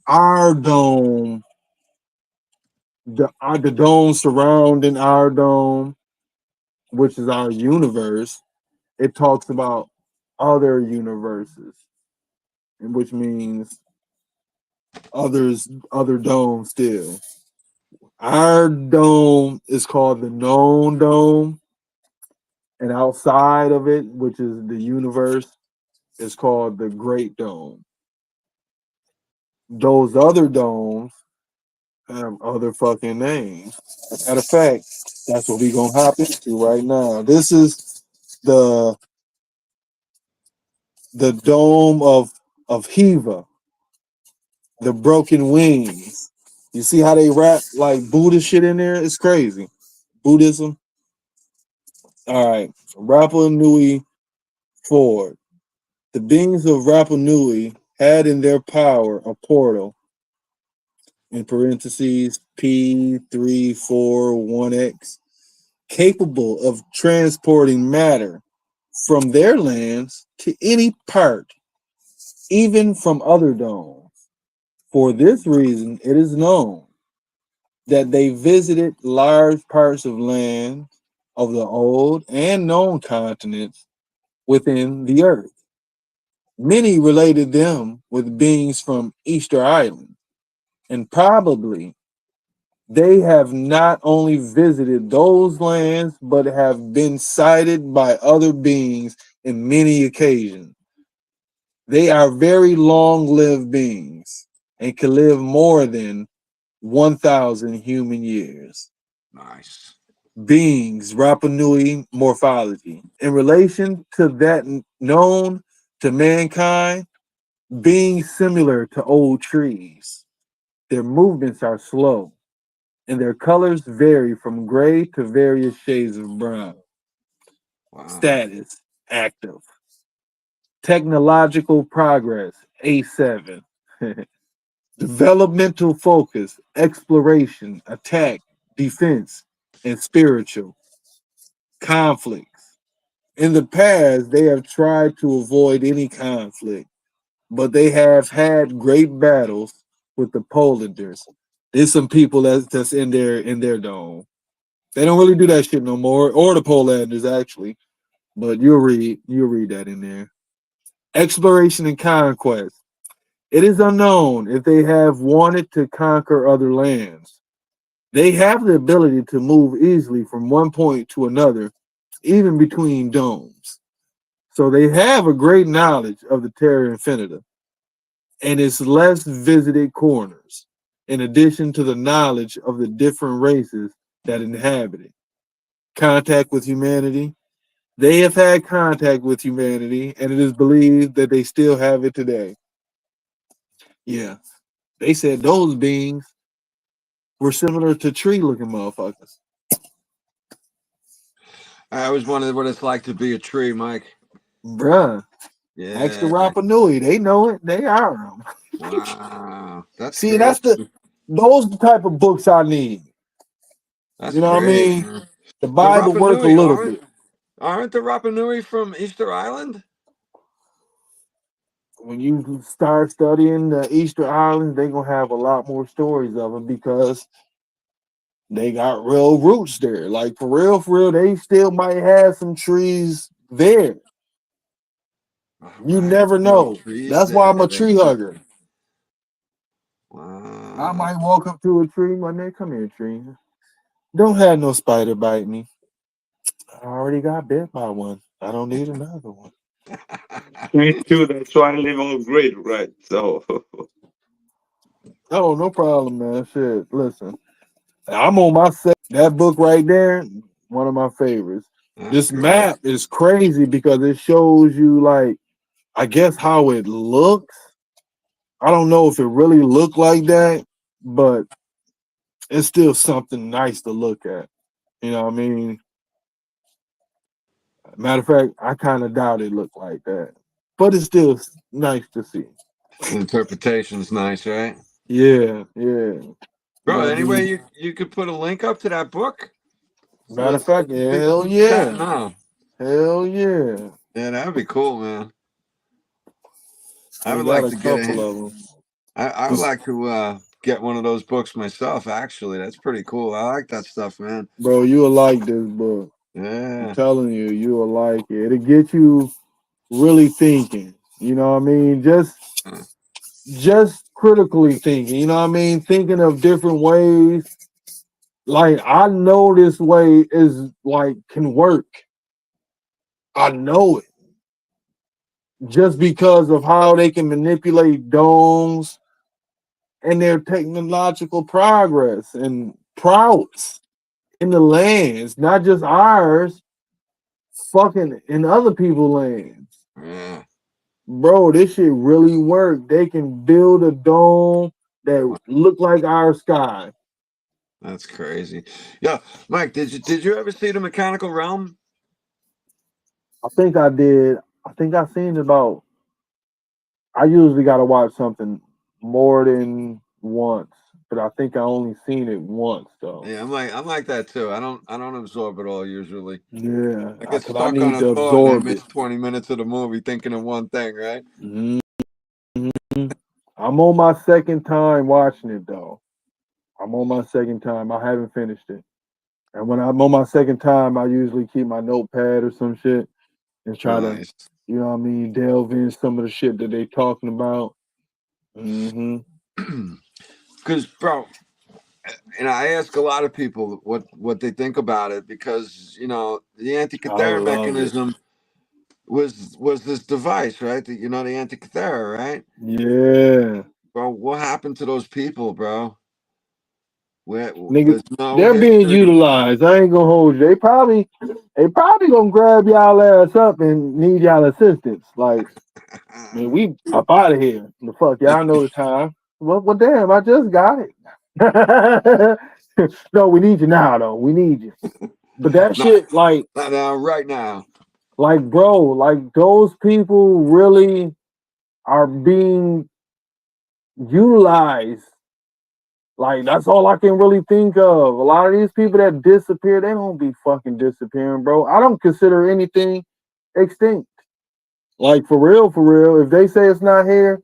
our dome, the dome surrounding our dome, which is our universe. It talks about other universes, which means other domes still. Our dome is called the known dome, and outside of it, which is the universe, is called the great dome. Those other domes have other fucking names. Matter of fact, that's what we're gonna hop into right now. This is the the dome of Hiva, the broken wings. You see how they wrap like Buddha shit in there? It's crazy. Buddhism. All right. Rapa Nui Ford. The beings of Rapa Nui had in their power a portal, in parentheses P341X, capable of transporting matter from their lands to any part, even from other domes. For this reason, it is known that they visited large parts of land of the old and known continents within the earth. Many related them with beings from Easter Island, and probably they have not only visited those lands, but have been sighted by other beings in many occasions. They are very long lived beings and can live more than 1,000 human years. Nice. Beings, Rapa Nui morphology. In relation to that known to mankind, being similar to old trees. Their movements are slow, and their colors vary from gray to various shades of brown. Wow. Status, active. Technological progress, A7. Developmental focus, exploration, attack, defense, and spiritual. Conflicts. In the past, they have tried to avoid any conflict, but they have had great battles with the Polanders. There's some people that's in their dome. They don't really do that shit no more, or the Polanders actually. But you'll read that in there. Exploration and conquest. It is unknown if they have wanted to conquer other lands. They have the ability to move easily from one point to another, even between domes. So they have a great knowledge of the Terra Infinita and its less visited corners, in addition to the knowledge of the different races that inhabit it. Contact with humanity. They have had contact with humanity, and it is believed that they still have it today. Yeah, they said those beings were similar to tree-looking motherfuckers. I always wondered what it's like to be a tree, Mike. Bruh, ask the Yeah. Rapa Nui. They know it. They are them. Wow. That's See, crazy. those the type of books I need. That's You know what I great, mean? man. The The Bible Rapa worth a Nui little bit. aren't the Rapa Nui from Easter Island? When you start studying the Easter Islands, they're gonna have a lot more stories of them because they got real roots there. Like for real, they still might have some trees there. All You right. never Real know. trees That's why there. I'm a tree hugger. I Wow. might walk up to a tree, my nigga, come here, tree. Don't have no spider bite me. I already got bit by one. I don't need another one. Me too. That's why I live on grid, right? So Oh, no problem, man. Shit, listen. I'm on my set. That book right there, one of my favorites. That's This great. map is crazy because it shows you like I guess how it looks. I don't know if it really looked like that, but it's still something nice to look at. You know what I mean? Matter of fact, I kind of doubt it looked like that, but it's still nice to see. The interpretation's nice, right? Yeah, yeah. You Bro, know, anyway, be you could put a link up to that book so matter that of fact, yeah, people hell can chat yeah, now. hell yeah. Yeah, that would be cool, man. I We would got like a to get couple a of them. I would like to get one of those books myself, actually. That's pretty cool. I like that stuff, man. Bro, you will like this book. I'm Yeah. telling you, you will like it. It'll get you really thinking. You know what I mean? Just critically thinking. You know what I mean? Thinking of different ways. Like I know this way is like can work. I know it just because of how they can manipulate domes and their technological progress and prowess in the lands, not just ours, fucking in other people's lands. Yeah. Bro, this shit really work. They can build a dome that look like our sky. That's crazy. Yeah, Mike, did you ever see the Mechanical Realm? I think I did. I think I seen about I usually got to watch something more than once, but I think I only seen it once though. Yeah, I'm like that too. I don't absorb it all usually. Yeah, I get because I stuck on need a to thought and I absorb it. miss 20 minutes of the movie thinking of one thing, right? Mhm. I'm on my second time watching it though. I'm on my second time. I haven't finished it. And when I'm on my second time, I usually keep my notepad or some shit and try to, Nice. you know what I mean, delve in some of the shit that they talking about. Mm-hmm. Because, bro, and I ask a lot of people what they think about it because the I anti-cathara love it. mechanism was this device, right? The anti-cathara, right? Yeah. Bro, what happened to those people, bro? Where Nigga, there's no they're being history. utilized. I ain't gonna hold you. They probably gonna grab y'all ass up and need y'all assistance. Like, man, we up out of here. The fuck, y'all know the time. Well, damn, I just got it. No, we need you now, though. We need you. But that Not, shit, not now, right now. bro, like those people really are being utilized. Like that's all I can really think of. A lot of these people that disappear, they don't be fucking disappearing, bro. I don't consider anything extinct. Like for real. If they say it's not here,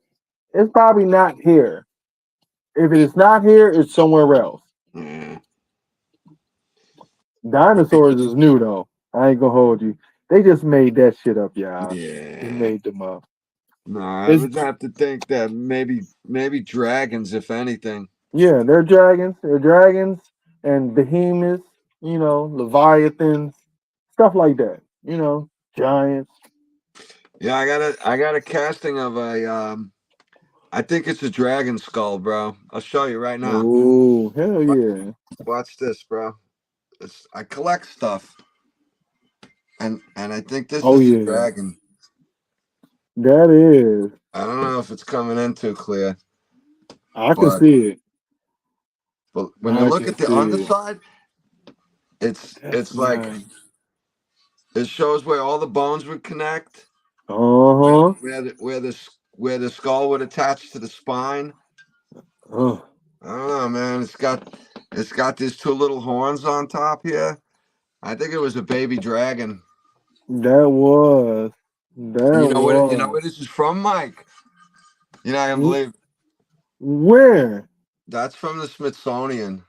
it's probably not here. If it is not here, it's somewhere else. Yeah. Dinosaurs is new though. I ain't gonna hold you. They just made that shit up, y'all. They Yeah. made them up. No, I It's would have to think that maybe dragons, if anything. yeah, they're dragons. They're dragons and behemoths. Leviathans, stuff like that. Giants. Yeah, I got a casting of a. I think it's a dragon skull, bro. I'll show you right now. Oh, hell yeah. Watch this, bro. I collect stuff, and I think this Oh is a yeah. dragon. That is. I don't know if it's coming in too clear, I can but see it. when you I look can at the see it. underside, That's it's like nice. it shows where all the bones would connect, Uh-huh. where the skull would attach to the spine. Uh, I don't know, man. It's got these two little horns on top here. I think it was a baby dragon. that was. And That you know was. where this is from, Mike? You know, I can't Wh- believe Where? that's from the Smithsonian.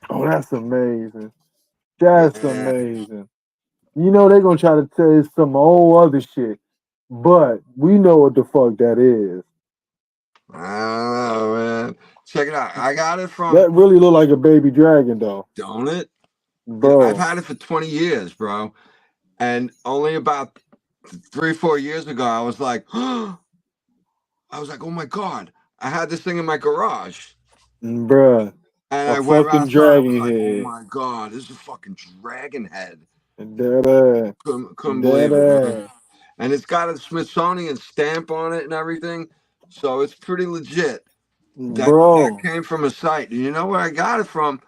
Oh, that's amazing. That's Yeah, amazing. They're gonna try to tell you some old other shit. But we know what the fuck that is. I don't know, man. Check it out. I got it from, That really look like a baby dragon though. don't it? I've Bro. had it for 20 years, bro. And only about 3, 4 years ago, I was like, oh my God. I had this thing in my garage. Bruh. And A I went fucking outside. I was dragon like, oh head. my God, this is a fucking dragon head. That ass. Couldn't That believe it, man. ass. And it's got a Smithsonian stamp on it and everything. So it's pretty legit. That Bro. came from a site. And you know where I got it from?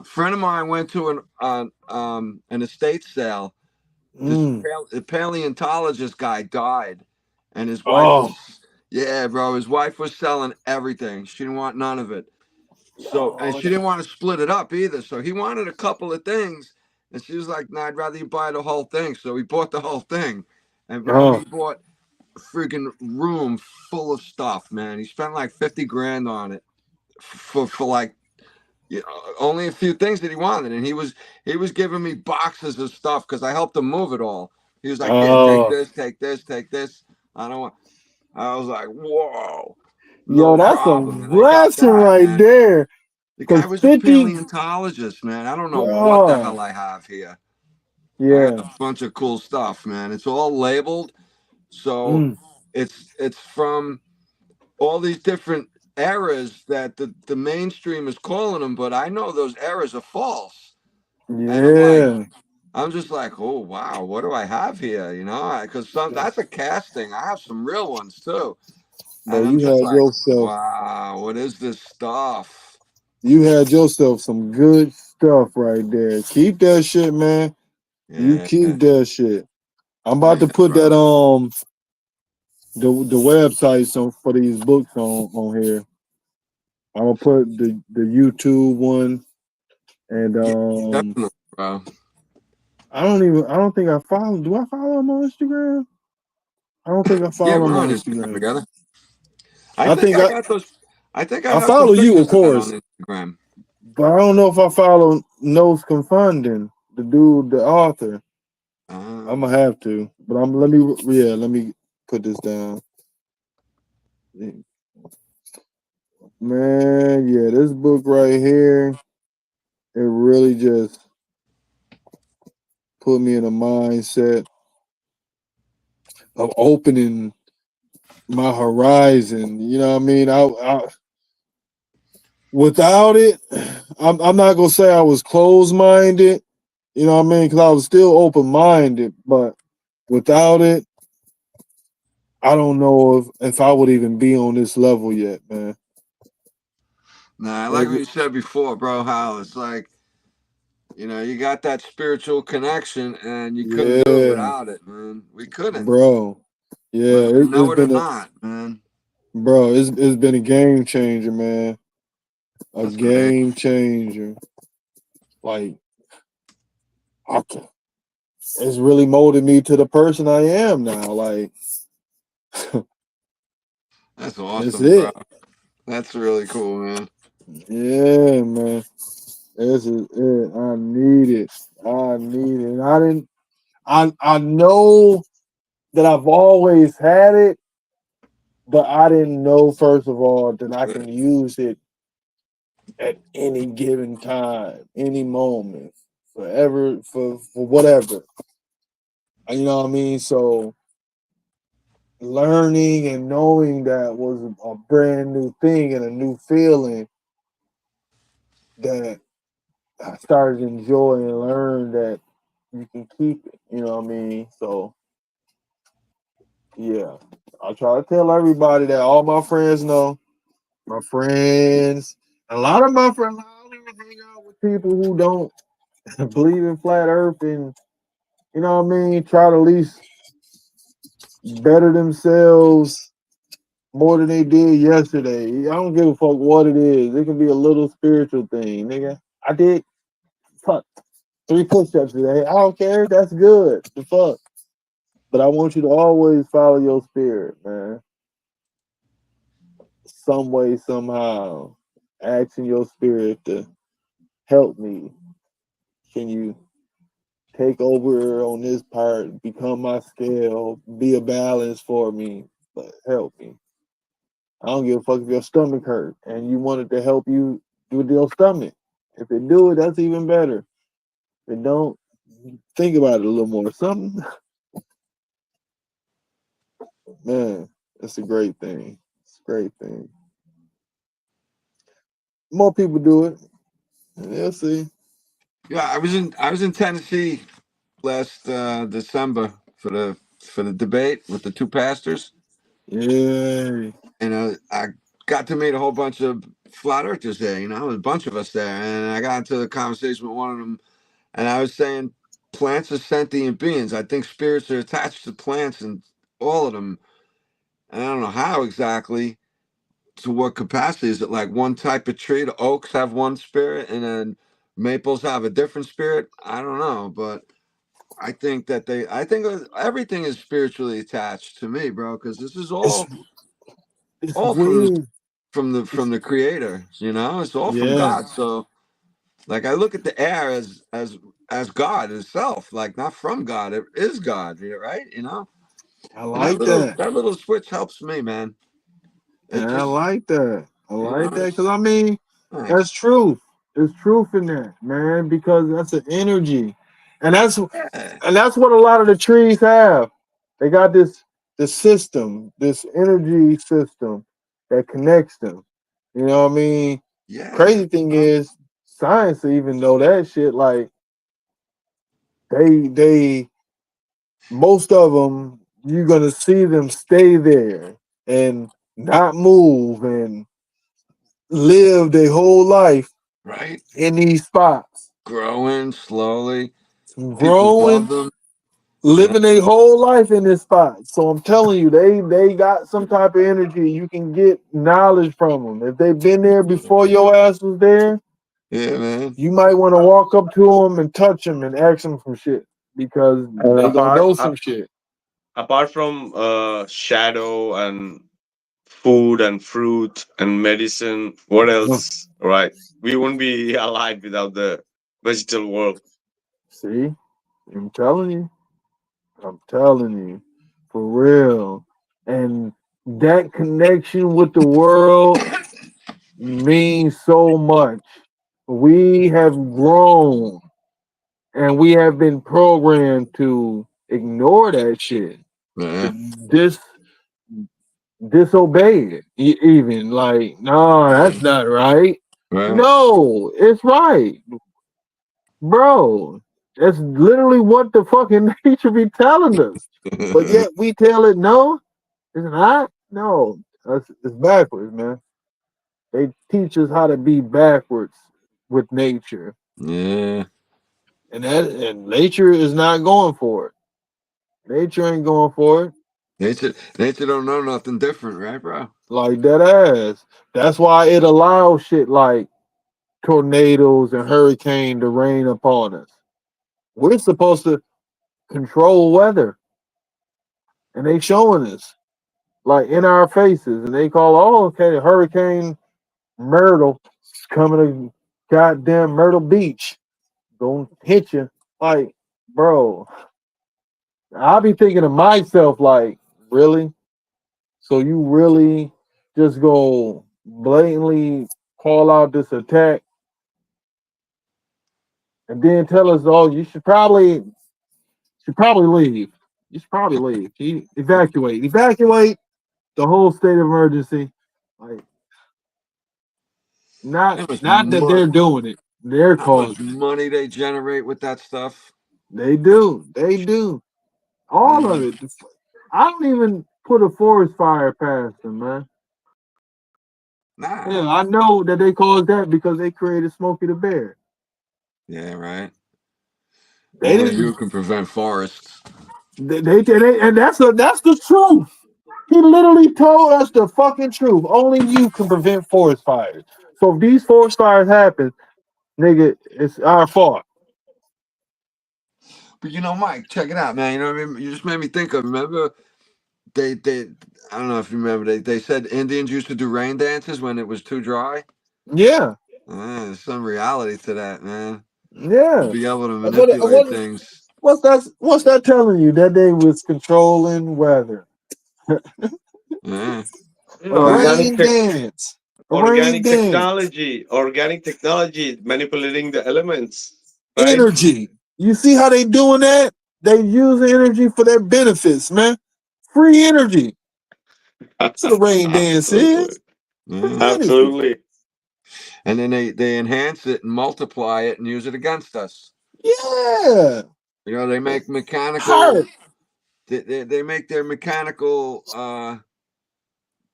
A friend of mine went to an estate sale. This Mm. paleontologist guy died, and his wife was, Oh. yeah, bro. His wife was selling everything. She didn't want none of it. So, and Oh. she didn't want to split it up either. So he wanted a couple of things, and she was like, "No, I'd rather you buy the whole thing." So he bought the whole thing, and bro, he Oh. bought a freaking room full of stuff, man. He spent like 50 grand on it for like only a few things that he wanted, and he was giving me boxes of stuff because I helped him move it all. He was like, "Here, take Oh. this, take this, take this." I don't want. I was like, "Whoa, Yo, no that's a problem." And I got blessing that, right man. there. The guy Cause was a 50, paleontologist, man. I don't know what the bro. hell I have here. I got Yeah. a bunch of cool stuff, man. It's all labeled, so Mm. it's from all these different eras that the mainstream is calling them, but I know those eras are false. And Yeah. I'm just like, oh wow, what do I have here? Because that's a casting. I have some real ones too, Bro, and I'm you just had like, yourself wow, what is this stuff? some good stuff right there. Keep that shit, man. You Yeah, keep that shit. I'm about yeah, to put that bro. the websites for these books on here. I'm gonna put the YouTube one and Yeah, definitely, bro. I don't think I follow. Do I follow him on Instagram? I don't think I Yeah, follow we're him on on Instagram Instagram. together. I I think think I got those. I think I I have some follow you, of pictures of that course, on Instagram. but I don't know if I follow Nose Confunding, the dude, the author. I'm Uh, gonna have to, but let me put this down. Man, yeah, this book right here, it really just put me in a mindset of opening my horizon. You know what I mean? Without it, I'm not gonna say I was closed minded. You know what I mean? Because I was still open minded, but without it, I don't know if I would even be on this level yet, man. nah, I like Like, what you said before, bro. How it's like, you got that spiritual connection, and you couldn't do it yeah, without it, man. We couldn't, bro. Yeah, whether we it's know it or been a not, man. it's been a game changer, man. A That's great. game changer. Like, okay, it's really molded me to the person I am now. Like, That's that's awesome, bro. it. That's really cool, man. Yeah, man. This is it. I need it. I need it. And I didn't. I know that I've always had it, but I didn't know first of all that I can use it at any given time, any moment, forever, for whatever. You know what I mean? So learning and knowing that was a brand new thing and a new feeling that I started to enjoy and learn that you can keep it. You know what I mean? So yeah, I try to tell everybody that all my friends know. My friends, a lot of my friends, I don't even hang out with people who don't believe in flat Earth and you know what I mean. Try to at least better themselves more than they did yesterday. I don't give a fuck what it is. It can be a little spiritual thing, nigga. I did fuck 3 push-ups today. I don't care. That's good. The fuck. But I want you to always follow your spirit, man. Some way, somehow. Asking your spirit to help me. Can you take over on this part, become my scale, be a balance for me, but help me. I don't give a fuck if your stomach hurt and you wanted to help you with your stomach. If it do it, that's even better. If it don't, think about it a little more. Something, man, it's a great thing. It's a great thing. More people do it, and they'll see. Yeah, I was in Tennessee last December for the debate with the two pastors, Yeah, and I got to meet a whole bunch of flat earthers there. There was a bunch of us there, and I got into the conversation with one of them, and I was saying plants are sentient beings. I think spirits are attached to plants and all of them, and I don't know how exactly, to what capacity. Is it like one type of tree? The oaks have one spirit, and then maples have a different spirit. I don't know, but I think everything is spiritually attached to me, bro, because this is it's it's all from weird. from the It's from the creator, it's all from yeah, God. So like I look at the air as God itself, like not from God, it is God, right? I And that like little that. that little switch helps me, man. It And I just like that. I like that because it's I mean, that's thanks. truth. There's truth in that, man. Because that's an energy, and Yeah, that's what a lot of the trees have. They got this system, this energy system that connects them. You know what I mean? yeah. Crazy thing is, science even know that shit. Like they most of them, you're gonna see them stay there and not move and live their whole life Right? in these spots, Growing slowly. People love growing, them. living their whole life in this spot. So I'm telling you, they got some type of energy. You can get knowledge from them. If they've been there before your ass was there, Yeah, man. you might want to walk up to them and touch them and ask them some shit because And they gonna know some shit. apart from shadow and food and fruit and medicine, what else? Right? We wouldn't be alive without the vegetal world. See, I'm telling you. I'm telling you, for real. And that connection with the world means so much. We have grown and we have been programmed to ignore that shit, to Yeah. disobey it. Even like, no, that's not right. Right. No, it's right, bro. That's literally what the fucking nature be telling us. But yet we tell it no. It's not? No. It's backwards, man. They teach us how to be backwards with nature. Yeah. And nature is not going for it. Nature ain't going for it. Nature don't know nothing different, right, bro? Like that ass. That's why it allows shit like tornadoes and hurricane to rain upon us. We're supposed to control weather. And they showing us. Like in our faces. And they call, oh, okay, Hurricane Myrtle is coming to goddamn Myrtle Beach. Gonna hit you. Like, bro, I'll be thinking to myself, like, really? So you really just go blatantly call out this attack and then tell us, oh, you should probably leave. You should probably leave. Evacuate the whole state of emergency. Like, not How much not that they're money? doing it. They're How much causing it. money they generate with that stuff? They do. They do. All of Man, it. I don't even put a forest fire past them, man. nah. Yeah, I know that they caused that because they created Smokey the Bear. Yeah, right. They Only didn't. you can prevent forests. And that's the truth. He literally told us the fucking truth. Only you can prevent forest fires. So if these forest fires happen, nigga, it's our fault. But Mike, check it out, man. You know what I mean? You just made me think of. Remember, they I don't know if you remember. They said Indians used to do rain dances when it was too dry. Yeah, There's some reality to that, man. To yeah. be able to What, manipulate what, things. what's that telling you? That they was controlling weather. Yeah. A Organic rain Man. tech, dance. A rain dance. organic technology manipulating the elements, right? Energy. You see how they doing that? They use the energy for their benefits, man. Free energy. That's what a rain dance Absolutely, is. Free Yeah. energy. absolutely. And then they enhance it and multiply it and use it against us. Yeah. They make mechanical. Heart. They make their mechanical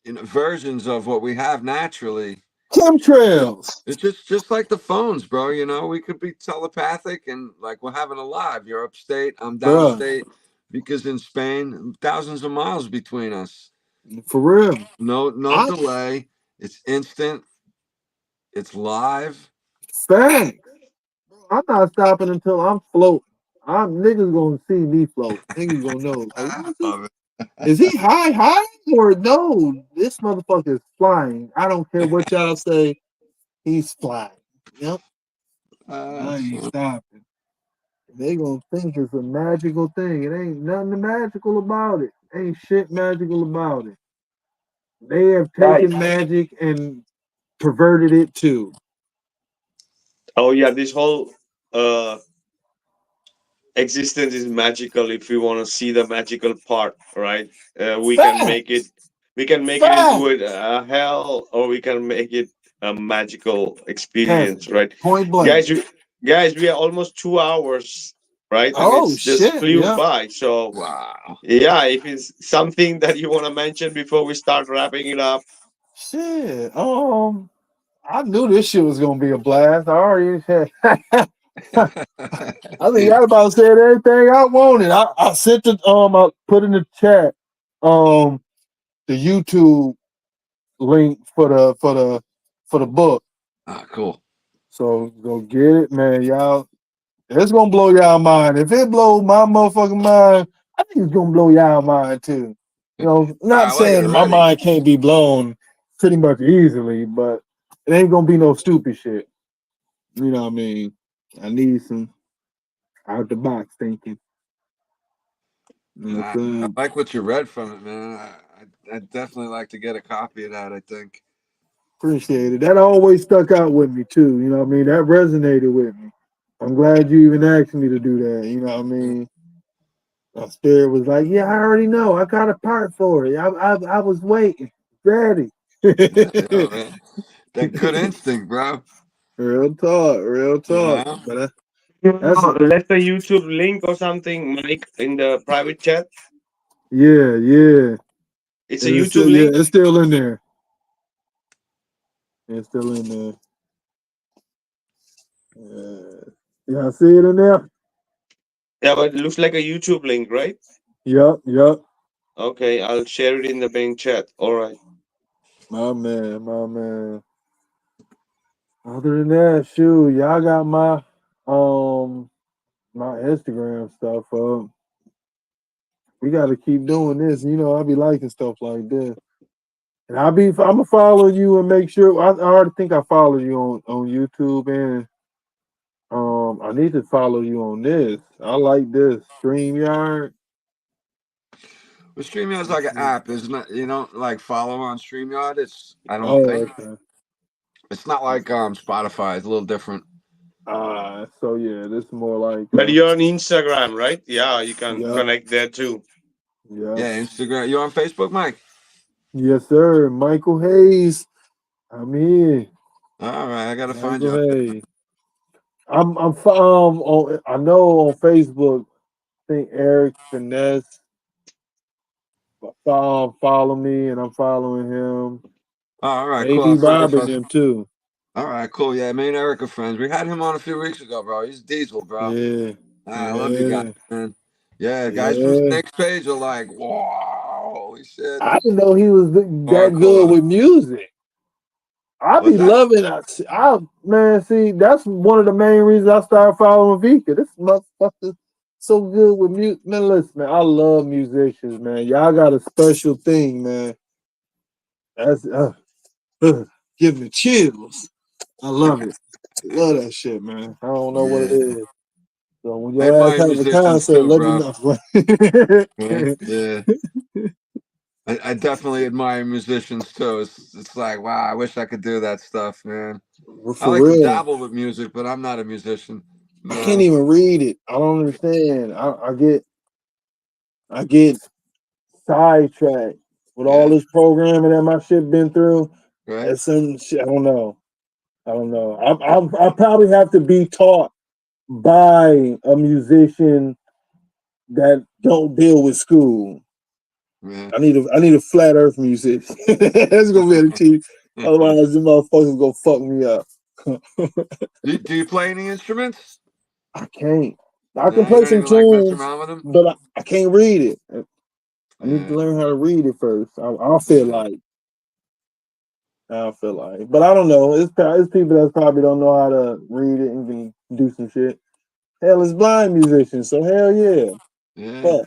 versions of what we have naturally. Chemtrails. It's just like the phones, bro. We could be telepathic and like we're having a live. You're upstate, I'm Bruh. downstate, because in Spain, thousands of miles between us. For real. No I delay. It's instant. It's live. fact. I'm not stopping until I'm floating. I'm niggas gonna see me float. Niggas gonna know. Like, I what's this? love Is he high or no? This motherfucker is flying. I don't care what y'all say. He's flying. Yep. I it. ain't stopping. They gonna think it's a magical thing. It ain't nothing magical about it. Ain't shit magical about it. They have Right. taken magic and perverted it too. Oh yeah, this whole uh existence is magical if we want to see the magical part, right? We can make it, Facts. into Facts. it a hell, or we can make it a magical experience, Heaven. right? Point blank. guys we, guys, we are almost 2 hours, right? And Oh it's just shit. flew Yeah. by. So Wow. yeah, if it's something that you want to mention before we start wrapping it up. Shit. I knew this shit was gonna be a blast. I already had I think y'all about said everything I wanted. I sent the I put in the chat the YouTube link for the book. Ah, cool. So go get it, man. Y'all, it's gonna blow y'all mind. If it blows my motherfucking mind, I think it's gonna blow y'all mind too. You know, not I like it saying my already. mind can't be blown pretty much easily, but it ain't gonna be no stupid shit. You know what I mean? I need some out the box thinking. You know what I, I'm I saying? like what you read from it, man. I'd definitely like to get a copy of that. I think. Appreciate it. That always stuck out with me too. You know what I mean? That resonated with me. I'm glad you even asked me to do that. You know what I mean? My spirit was like, yeah, I already know. I got a part for it. I was waiting, ready. Yeah, man. That good instinct, bro. Real You talk. know. But that's Let the YouTube link or something, Mike, in the private chat. yeah. It's a And it's YouTube still link. it's still in there. It's still in there. Yeah, I see it in there. Yeah, but it looks like a YouTube link, right? Yep. Okay, I'll share it in the main chat. All right. My man. Other than that, shoot, y'all got um my Instagram stuff up. We got to keep doing this. You know, I be liking stuff like this, and I'm gonna follow you and make sure. I already think I follow you on YouTube, and I need to follow you on this. I like this StreamYard. But StreamYard is like Let's an see. app. It's not, like follow on StreamYard. I don't Oh, think okay. it's not like Spotify. It's a little different. So yeah, this is more like But you're on Instagram, right? Yeah, you can yep, connect there too. yep, Yeah, Instagram. You on Facebook, Mike? yes, sir. Michael Hayes. I'm here. All right, I gotta find you Michael up there. Hayes. On I know on Facebook. I think Eric Finesse follow me, and I'm following him. Oh, all right, cool. Maybe I'll send you a Bob and first. them too. All right, cool. Yeah, me and Eric are friends. We had him on a few weeks ago, bro. He's Diesel, bro. Yeah, I love you guys, yeah, man. Yeah, guys from yeah. Snake's page are like, whoa, holy shit. I didn't know he was that good Hardcore. with music. I What's be that? loving. Man, see, that's one of the main reasons I started following Vikka. This motherfucker so good with music. Man, listen, man, I love musicians, man. Y'all got a special thing, man. That's give me chills. I love it. Love that shit, man. I don't know what it Yeah. is. So when I your ass admire have a musicians concert, too, let me bro. know. Yeah. Yeah. I definitely admire musicians too. It's like, wow, I wish I could do that stuff, man. I For like to real. dabble with music, but I'm not a musician. I can't No. even read it. I don't understand. I get sidetracked with all Yeah. this programming that my shit been through. Right? And some shit, I don't know. I probably have to be taught by a musician that don't deal with school. Yeah. I need a flat earth musician. That's gonna be the team. Otherwise, the motherfuckers gonna fuck me up. Do you play any instruments? I can't. I can No, you play don't some even like messing tunes, around with them? but I can't read it. I need to Yeah. learn how to read it first. I feel Yeah. like. But I don't know. It's people that probably don't know how to read it and can do some shit. Hell, it's blind musicians, so hell yeah. Yeah. But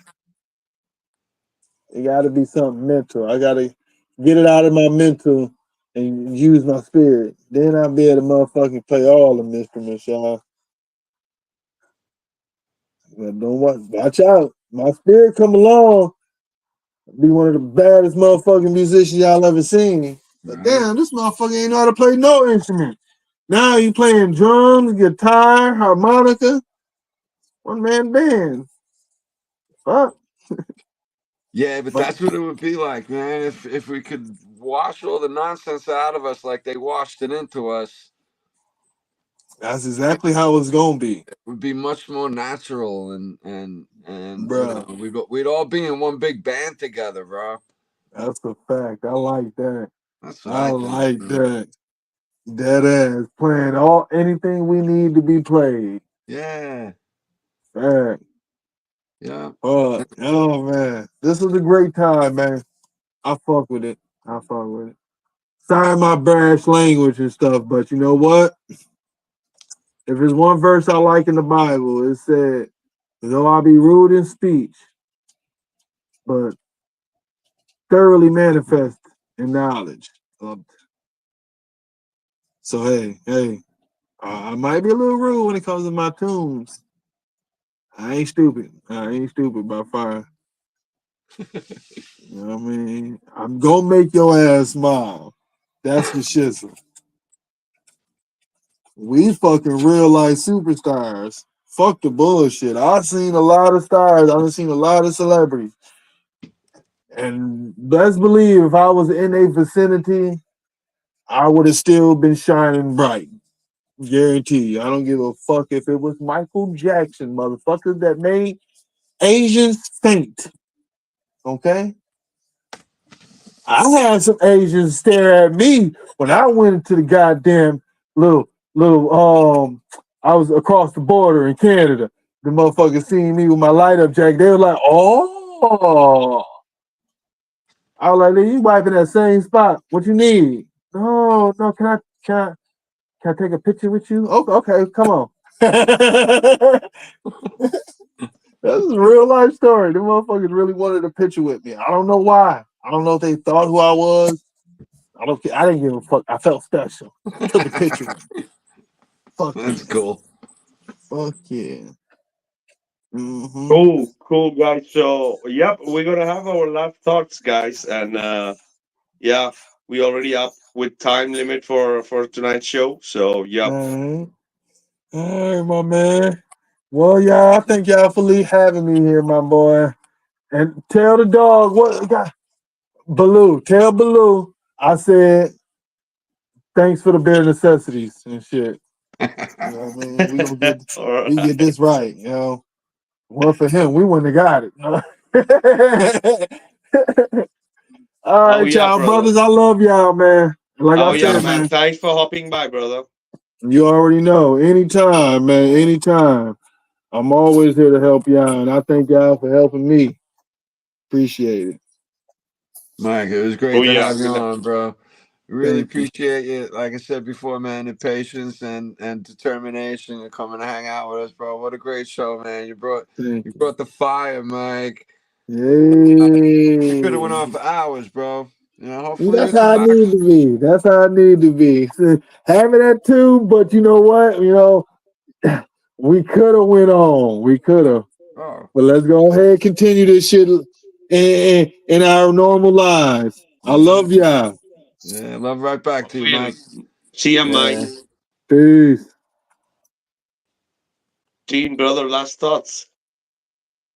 it got to be something mental. I got to get it out of my mental and use my spirit. Then I'll be able to motherfucking play all the instruments, y'all. But don't watch out. My spirit come along, be one of the baddest motherfucking musicians y'all ever seen. But Right? damn, this motherfucker ain't know how to play no instrument. Now you playing drums, guitar, harmonica, one man band. Fuck. Yeah, but But that's what it would be like, man. If we could wash all the nonsense out of us like they washed it into us, that's exactly how it's gonna be, it would be much more natural and bro. we'd all be in one big band together, bro. That's a fact. I like that. That's what I I think, like man. that. Dead ass playing all anything we need to be played. Yeah. Man. Yeah. Oh man, this was a great time, man. I fuck with it. I fuck with it. Sorry my brash language and stuff, but you know what? If there's one verse I like in the Bible, it said, "Though I be rude in speech, but thoroughly manifest in knowledge." So hey, I might be a little rude when it comes to my tunes. I ain't stupid. I ain't stupid by far. You know what I mean? I'm gonna make your ass smile. That's the shizzle. We fucking real life superstars. Fuck the bullshit. I've seen a lot of stars. I've seen a lot of celebrities. And best believe if I was in a vicinity, I would have still been shining bright. Guarantee you. I don't give a fuck if it was Michael Jackson, motherfuckers that made Asians faint. Okay? I had some Asians stare at me when I went to the goddamn little I was across the border in Canada. The motherfuckers seen me with my light up jacket. They were like, oh. I was like, you wiping that same spot. What you need? No, can I take a picture with you? Okay, come on. This is a real life story. The motherfuckers really wanted a picture with me. I don't know why. I don't know if they thought who I was. I don't care. I didn't give a fuck. I felt special. Took a picture with me. Fuck That's yeah. cool. Fuck yeah. Mm-hmm. Cool, guys. So, yep, we're gonna have our last thoughts, guys, and yeah, we already up with time limit for tonight's show. So, yep. All right, my man. Well, y'all, I thank y'all for having me here, my boy. And tell the dog what got Baloo. Tell Baloo I said thanks for the bare necessities and shit. You know what I mean? All We get right. this right, you know. One for him, we wouldn't have got it. All Oh right, yeah, y'all, brother. brothers. I love y'all, man. Like Oh I yeah, said, man. man, Thanks for hopping by, brother. you already know. Anytime, man. Anytime. I'm always here to help y'all, and I thank y'all for helping me. Appreciate it. Mike, it was Oh great to yeah, have you on, bro. Really Thank you. appreciate you. Like I said before, man, the patience and determination to come and hang out with us, bro. What a great show, man. Thank You you. brought the fire, Mike. We could have went on Yay. for hours, bro. You know, See, hopefully that's you'll come how I back. need to be. That's how I need to be. Having that too, but you know what? We could have went on. We could have. Oh, But let's go ahead and continue this shit in our normal lives. I yeah. love y'all. Yeah, love right back to oh you, yeah. Mike. See ya, Mike. Yeah. Peace. Team, brother. Last thoughts.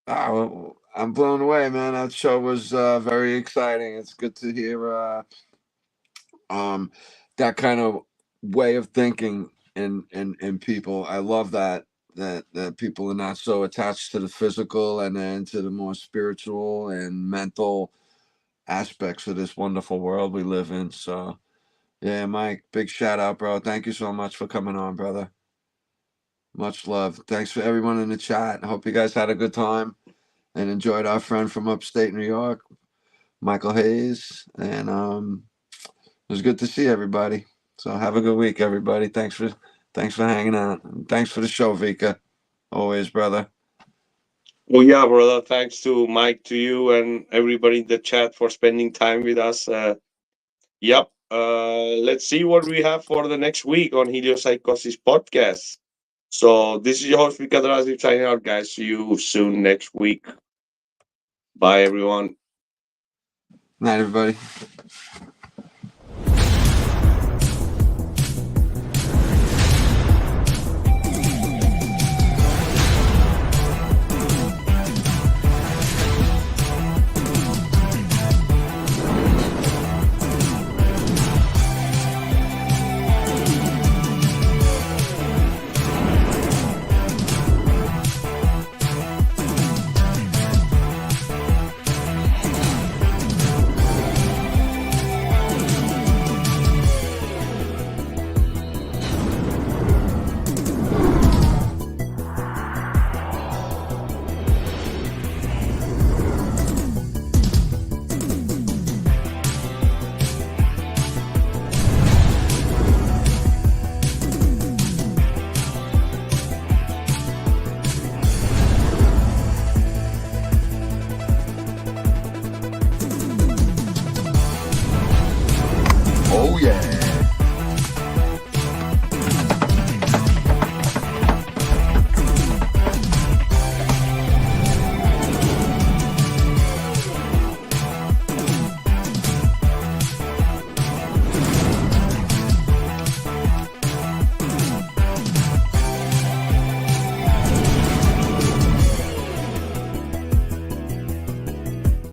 Well, I'm blown away, man. That show was very exciting. It's good to hear um, that kind of way of thinking in people. I love that people are not so attached to the physical and then to the more spiritual and mental aspects of this wonderful world we live in. So yeah, Mike, big shout out, bro. Thank you so much for coming on, brother. Much love. Thanks for everyone in the chat. I hope you guys had a good time and enjoyed our friend from upstate New York, Michael Hayes. And it was good to see everybody. So have a good week, everybody. Thanks for hanging out. And thanks for the show, Vika. Always, brother. Oh yeah, brother. Thanks to Mike, to you, and everybody in the chat for spending time with us. Yep. Let's see what we have for the next week on Heliopsychosis podcast. So this is your host Vikka Draziv signing out, guys. See you soon next week. Bye, everyone. Night, everybody.